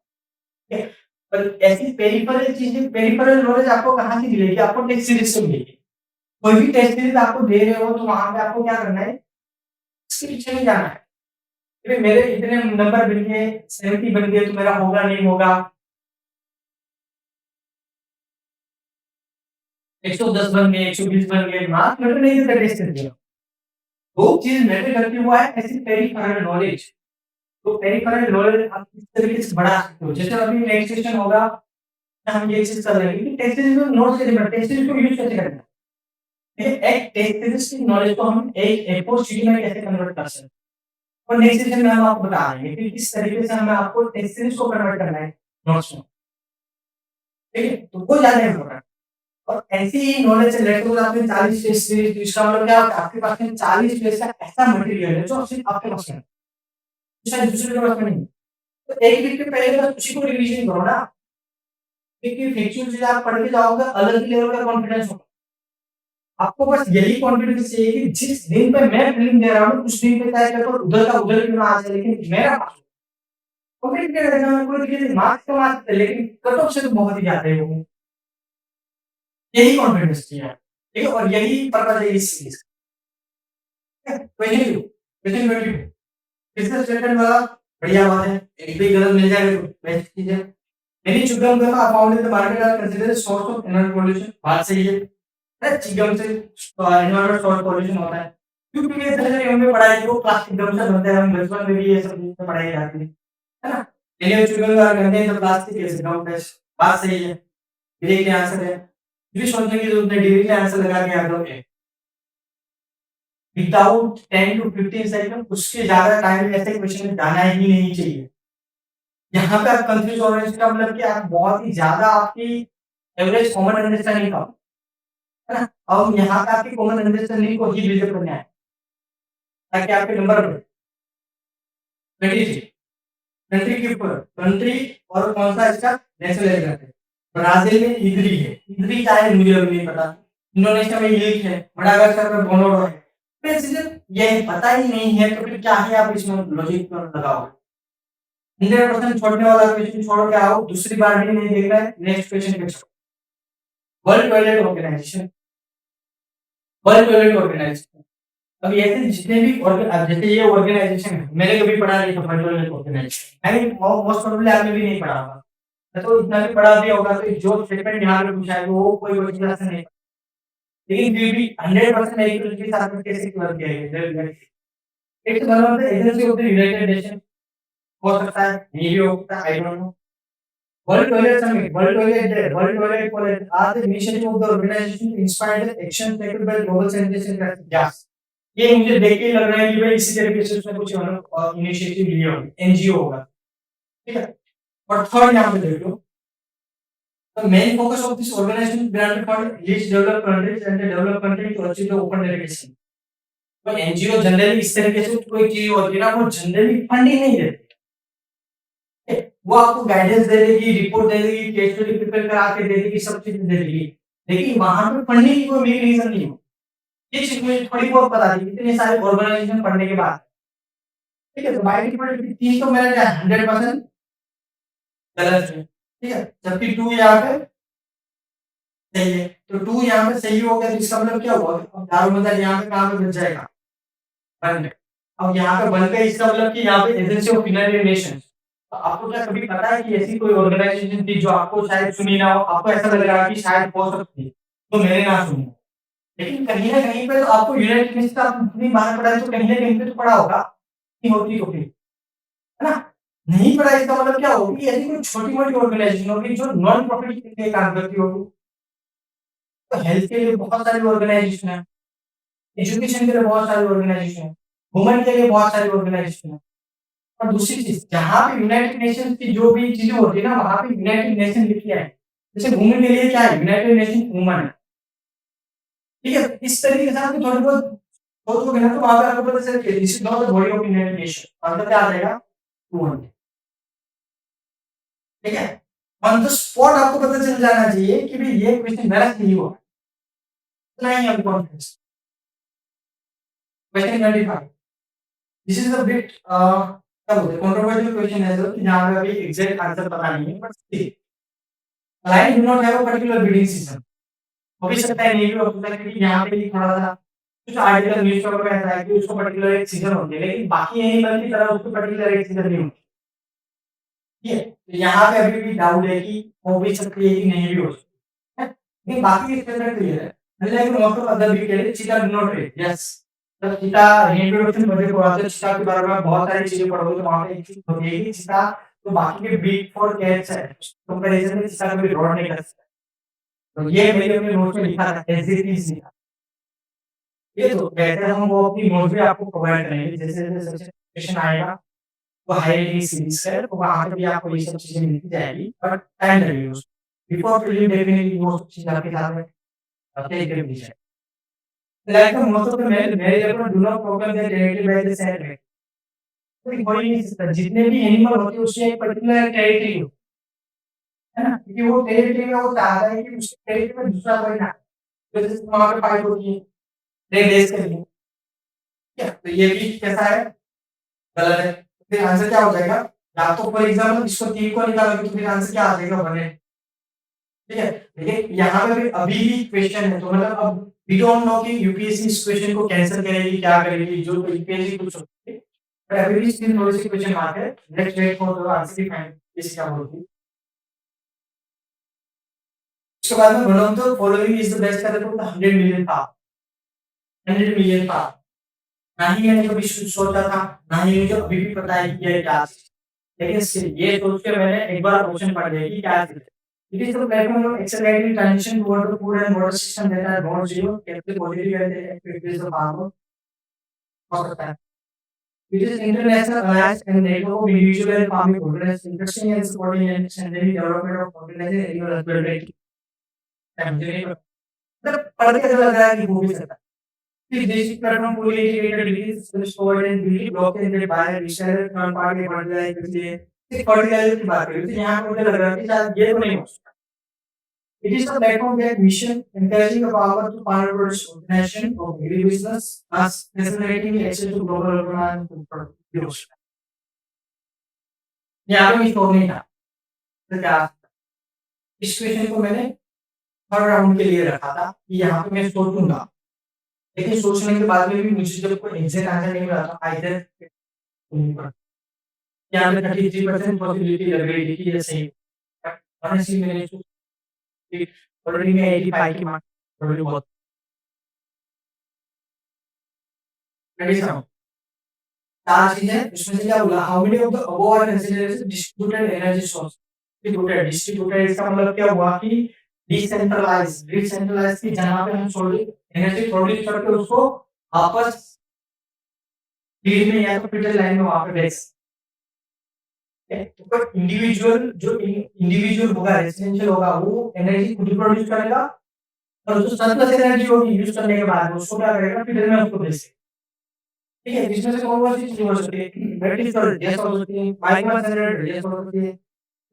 ठीक है? पर ऐसी पेरिफेरल चीज़ें, पेरिफेरल नॉलेज आपको कहाँ से मिलेगी? आपको टेस्ट सीरीज़ से मिलेगी। कोई भी टेस्ट सीरीज़ आपको दे रहे हो तो वहाँ पे आपको क्या करना है? इसके पीछे नहीं जाना है। कि भई मेरे इतने नंबर बन गए, 70 बन गए तो मेरा होगा नहीं होगा। 110 बन गए, 120 बन गए, मार्क्स मैटर नहीं करता टेस्ट करके। वो चीज़ मैटर करती है, वो है ऐसी पेरिफेरल नॉलेज। तो पेरिफेरल नॉलेज आप किस तरीके से बढ़ा सकते हो? जैसे अभी नेक्स्ट क्वेश्चन होगा, हम ये चीज़ कर रहे हैं कि टेस्ट सीरीज़ में नोट्स कैसे बनाते हैं? टेस्ट सीरीज़ को यूज़ कैसे करते हैं? ठीक है? एक टेस्ट सीरीज़ की नॉलेज को हम एक ए4 शीट में कैसे कन्वर्ट कर सकते हैं? और नेक्स्ट सेशन में हम आपको बता रहे हैं कि किस तरीके से हमें आपको टेस्ट सीरीज़ को कन्वर्ट करना है नोट्स में। ठीक है? तो वो ज़्यादा इम्पोर्टेंट है। और ऐसी ही नॉलेज से रिलेटेड अगर आपने 40 टेस्ट सीरीज़, तो इसका मतलब क्या होगा? आपके पास में 40 पेज का ऐसा मटेरियल है जो सिर्फ़ आपके पास है, शायद दूसरे के पास में नहीं है। तो एक वीक के पहले बस उसी को रिवीजन करो ना, क्योंकि फैक्चुअल चीज़ आप पढ़ के जाओगे, अलग ही लेवल का कॉन्फिडेंस होगा। आपको बस यही कॉन्फिडेंस चाहिए कि जिस दिन पे मैं फीलिंग दे रहा हूँ, उस दिन पे चाहे पेपर उधर का उधर क्यों ना आ जाए, लेकिन मेरा पास हो। कॉम्पिटिटिव एग्ज़ाम में कोई दिक्कत नहीं, मार्क्स कम आ सकते हैं, लेकिन कट ऑफ से तो बहुत ही ज़्यादा ही होंगे। यही कॉन्फिडेंस चाहिए, ठीक है? और यही पर्पज़ है इस चीज़ का। क्वेश्चन 2, क्वेश्चन 22 बिज़नेस स्टेटमेंट वाला बढ़िया बात है, एक भी गलत मिल जाए तो बेस्ट चीज़ है। Many chewing gum are found in the market are considered a source of environmental pollution। बात सही है। चिगम से एनवायरनमेंट सॉइल पॉल्यूशन होता है। क्यों? क्योंकि ये पहले हमने पढ़ा है कि वो प्लास्टिक गम से बनते हैं, हम बचपन में भी ये सब चीज़ें पढ़ाई जाती है ना? चलिए चिगम का कहते हैं तो प्लास्टिक कैसे गम बेस्ट, बात सही है। डिग्री के आंसर है। भी सोचने की जरूरत नहीं, डिग्री के आंसर लगा के आ जाओगे। विदाउट 10 टू 15 सेकंड उसके ज़्यादा टाइम ऐसे क्वेश्चन में जाना ही नहीं चाहिए। यहाँ पे आप कंफ्यूज हो रहे हैं, इसका मतलब कि आप बहुत ही ज़्यादा आपकी एवरेज कॉमन अंडरस्टैंडिंग कम, है ना? अब यहाँ पे आपकी कॉमन अंडरस्टैंडिंग को ही बिल्डअप करना है, ताकि आपके नंबर बढ़े। 23 कंट्री के ऊपर, कंट्री और कौन सा इसका नेशनल एलिमेंट है। ब्राज़ील में इदरी है, इदरी क्या है मुझे अभी नहीं पता। इंडोनेशिया में यही है, मडागास्कर में बोनोडो है। तो ये चीज़ें ये पता ही नहीं है तो फिर क्या ही आप इसमें लॉजिक लगाओगे? 100% छोड़ने वाला क्वेश्चन छोड़ के आओ, दूसरी बार भी नहीं देख रहा है, नेक्स्ट क्वेश्चन पे चलो। World Toilet Organization, World Toilet Organization. अब ऐसे जितने भी अब जैसे ये ऑर्गेनाइजेशन है, मैंने कभी पढ़ा नहीं था वर्ल्ड टॉयलेट ऑर्गेनाइजेशन। मैंने मोस्ट प्रोबेबली आपने भी नहीं पढ़ा होगा। तो इतना भी पढ़ा दिया होगा तो जो स्टेटमेंट यहाँ पे पूछा है वो कोई वजह से नहीं, लेकिन फिर भी 100% एक्यूरेसी के साथ में कैसे कवर किया गया है? It's one of the agency of the United Nation. हो सकता है, नहीं भी हो सकता है, I don't know. World Toilet Summit, World Toilet for are the initiative of the organisation inspired action taken by global sanitation gas. ये मुझे देख के ही लग रहा है कि भाई इसी तरीके से उसने कुछ इनिशिएटिव लिया होगा, एनजीओ होगा, ठीक है। और थर्ड यहाँ पे देख लो, the main focus of this organization granted for least developed countries and the developed countries to achieve the open education। तो एनजीओ जनरली इस तरीके से कोई चीज होती है ना, वो जनरली फंडिंग नहीं देती, वो आपको गाइडेंस दे देगी, रिपोर्ट दे देगी, केस स्टडी प्रिपेयर करा के दे देगी, सब चीज दे देगी, लेकिन वहां पे पढ़ने की कोई मेन रीजन नहीं हो। ये चीज मुझे थोड़ी बहुत पता थी इतने सारे ऑर्गेनाइजेशन पढ़ने के बाद, ठीक है। तो बाय डिफॉल्ट 3 तो मेरा 100% गलत है, ठीक है, जबकि 2 यहाँ पे सही है। तो 2 यहाँ पे सही हो गया, तो इसका मतलब क्या हुआ? अब दारोमदार यहाँ पे कहाँ पे बच जाएगा? 1। अब यहाँ पे 1 का इसका मतलब कि यहाँ पे एजेंसी ऑफ यूनाइटेड नेशंस। तो आपको क्या कभी पता है कि ऐसी कोई ऑर्गेनाइजेशन थी जो आपको शायद सुनी ना हो, आपको ऐसा लग रहा है कि शायद हो सकती है, तो मैंने ना सुनी, लेकिन कहीं ना कहीं पे तो आपको यूनाइटेड नेशंस का इतनी बार पढ़ा है तो कहीं ना कहीं पे तो पढ़ा होगा, नहीं होती तो फिर, है ना? नहीं पढ़ा इसका मतलब क्या होगी? ऐसी कोई छोटी मोटी ऑर्गेनाइजेशन होगी जो नॉन प्रॉफिट के लिए काम करती होगी। तो हेल्थ के लिए बहुत सारी ऑर्गेनाइजेशन है, एजुकेशन के लिए बहुत सारी ऑर्गेनाइजेशन है, वुमेन के लिए बहुत सारी ऑर्गेनाइजेशन है। और दूसरी चीज, जहाँ पे यूनाइटेड नेशन की जो भी चीजें होती है ना, वहाँ पे यूनाइटेड नेशन लिखा है। जैसे वुमेन के लिए क्या है? यूनाइटेड नेशन वुमन है, ठीक है। इस तरीके से आपको थोड़ी बहुत सोचोगे ना, तो वहाँ पे आपको पता चलेगा this is not the body of United nation, मतलब क्या आ जाएगा? वुमन, ठीक है। ऑन द स्पॉट आपको पता चल जाना चाहिए कि भाई ये क्वेश्चन गलत नहीं हुआ, इतना ही आपको confidence. Question 25, this is a bit क्या बोलते हैं, कंट्रोवर्शियल क्वेश्चन है, जो कि जहाँ पे अभी एग्जैक्ट आंसर पता नहीं है, but still line do not have a particular breeding season. हो भी सकता है, नहीं भी हो सकता है, क्योंकि यहाँ पे ही थोड़ा सा कुछ आर्टिकल न्यूज़पेपर में ऐसा है कि उसको पर्टिकुलर एक सीजन होती है, लेकिन बाकी एनिमल की तरह उसको पर्टिकुलर एक सीजन नहीं होती, ठीक है। तो यहाँ पे अभी भी डाउट है कि हो भी सकती है कि नहीं भी हो सकती है, लेकिन बाकी स्टेटमेंट क्लियर है। लाइक मोस्ट ऑफ अदर भी कह रहे चीता डू नॉट रेट, यस। जब चीता इंट्रोडक्शन मुझे पढ़ाते चीता के बारे में बहुत सारी चीजें पढ़ोगे तो वहाँ पे एक चीज होती है कि चीता तो बाकी के बिग फोर कैट्स है, कंपैरिजन में चीता कभी रोड नहीं कर सकता। तो ये मैंने अपने नोट्स में लिखा था, एज इट इज लिखा। ये तो कहते हम वो अपनी नोट्स भी आपको प्रोवाइड करेंगे, जैसे जैसे क्वेश्चन आएगा तो हाईली सीरीज है, तो वहाँ पे भी आपको ये सब चीजें मिलती जाएगी, बट टाइम लगेगा उसको। बिफोर प्रीलिम डेफिनेटली वो सब चीजें आपके साथ में अपडेट कर दी जाए। लाइक मोस्ट ऑफ द मेरे level do not programme that directly by the set, कोई हो ही नहीं सकता। जितने भी एनिमल होते हैं उसकी एक पर्टिकुलर टेरिटरी हो, है ना? क्योंकि वो टेरिटरी में वो चाहता है कि उस टेरिटरी में दूसरा कोई ना, तो जैसे वहाँ पे फाइट होती है रेस के लिए, ठीक है? तो ये भी कैसा है? गलत है। तो फिर आंसर क्या हो जाएगा? या तो फॉर एग्जाम्पल इसको 3 को निकालोगे तो फिर आंसर क्या आ जाएगा? 1 है, ठीक है। लेकिन यहाँ पे भी अभी भी क्वेश्चन है, तो मतलब अब वी डोंट नो कि यूपीएससी इस क्वेश्चन को कैंसिल करेगी, क्या करेगी, जो यूपीएससी कुछ होती है, बट अभी भी स्टिल थोड़ी सी क्वेश्चन मार्क है। Let's wait for the answer की फाइंड इस क्या बोलती है। उसके बाद में one of the following is the best करते तो 100 मिलियन था, 100 मिलियन था। ना ही मैंने कभी सोचा था, ना ही मुझे अभी भी पता है कि ये क्या चीज़ है। लेकिन स्टिल ये सोच के मैंने एक बार क्वेश्चन पढ़ लिया कि क्या चीज़ है। It is the platform of accelerating transition toward the food and water system that are not zero, kept positive and activities of farmer। हो सकता है। It is international alliance and network of individual and farming organizations interesting and supporting and extending development of organized animal husbandry। मुझे नहीं पता, मतलब पढ़ के ऐसा लग रहा है कि हो भी सकता है। This basic platform fully integrated release will stored and will be blockchain by reseller third party fertilizer के लिए। सिर्फ fertilizer की बात करें तो यहाँ पे मुझे लग रहा है कि शायद ये तो नहीं हो सकता। It is a platform-based mission encouraging the power to power organization of agribusiness, thus facilitating access to global demand and products. यहाँ पे स्टोर नहीं था तो क्या इस क्वेश्चन को मैंने हर राउंड के लिए रखा था कि यहाँ पे मैं सोचूंगा लेकिन सोचने के बाद में भी मुझे जब कोई एग्जैक्ट आंसर नहीं मिला था आइदर यहाँ पे 33% पॉसिबिलिटी लग रही थी कि ये सही ऑनेस्टली मैंने ऑलरेडी मैं 85 की मार्क ऑलरेडी बहुत चार चीजें इसमें से क्या बोला how many of the above are considered as distributed energy source distributed इसका मतलब क्या हुआ कि डिसेंट्रलाइज की जहां पे हम सोलर एनर्जी प्रोड्यूस करके उसको वापस ग्रिड में या तो फिल्टर लाइन में वहां पे भेज तो इंडिविजुअल होगा रेजिडेंशियल होगा वो एनर्जी खुद प्रोड्यूस करेगा और जो सरप्लस एनर्जी होगी यूज करने के बाद उसको क्या करेगा फिल्टर में उसको भेज ठीक है इसमें से कौन सी चीज हो सकती है बैटरी स्टोरेज गैस हो सकती है बायोमास जनरेटर गैस हो सकती है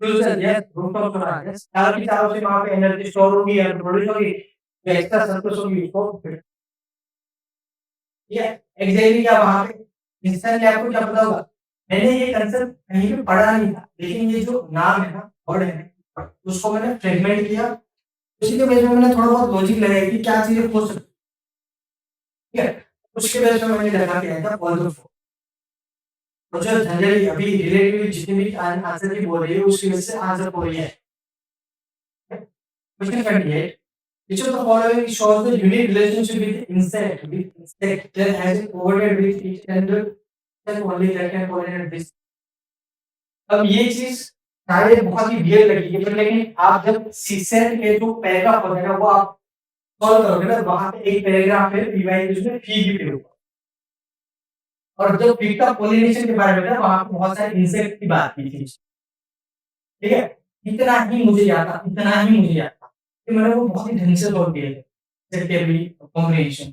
fuel cell gas rooftop solar gas चार की चारों से वहां पे एनर्जी स्टोर होगी या प्रोड्यूस होगी जो एक्स्ट्रा सरप्लस होगी उसको ठीक है एग्जैक्टली क्या वहां पे इंस्टेंटली आपको क्या पता होगा मैंने ये कंसेप्ट कहीं पे पढ़ा नहीं था लेकिन ये जो नाम है ना वर्ड है उसको मैंने फ्रेगमेंट किया उसी के बेस में मैंने थोड़ा बहुत लॉजिक लगाया कि क्या चीजें हो सकती ठीक है उसके बेस में मैंने लगा के आया था ऑल द फोर और जो जनरली अभी रिलेटिव जितनी भी आंसर की बोल रही है उसकी वजह से आंसर हो रही है question 28 which of the following shows the unique relationship with insect that has coordinated with each other only that can coordinate this अब ये चीज शायद बहुत ही वियर्ड लगेगी पर लेकिन आप जब सीसेट के जो पैराग्राफ होते हैं वो आप सॉल्व करोगे ना वहां पे एक पैराग्राफ है पीवाई उसमें फी भी पे होगा और जब फी का पोलिनेशन के बारे में था वहां पे बहुत सारे इंसेक्ट की बात की थी ठीक है इतना ही मुझे याद था कि मैंने वो बहुत ही ढंग से सॉल्व किया सेकेंडरी कॉम्बिनेशन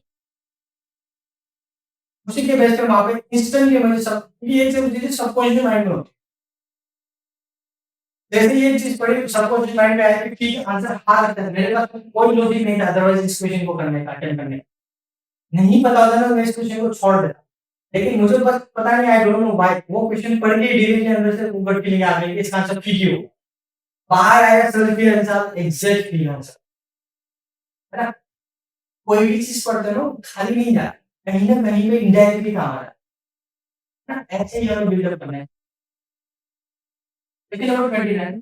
उसी के बेस पे वहां पे इंस्टेंटली मुझे सब ये चीज सबकॉन्शियस माइंड में होती जैसे ये चीज पढ़ी सबकॉन्शियस माइंड में आया कि ठीक आंसर आ सकता है मेरे पास कोई लॉजिक नहीं था अदरवाइज इस क्वेश्चन को करने का अटेम्प्ट करने का नहीं पता होता ना मैं इस क्वेश्चन को छोड़ देता लेकिन मुझे बस पता नहीं आई डोंट नो व्हाई वो क्वेश्चन पढ़ के डिग्री के अंदर से ऊपर फीलिंग आ गई इसका आंसर ठीक ही हो बाहर आया सर आंसर एग्जैक्टली आंसर है ना कोई भी चीज पढ़ते हो खाली नहीं जा कहीं ना कहीं पे इनडायरेक्टली काम आ रहा है ना ऐसे ही हमें बिल्डअप करना है लेकिन नंबर 29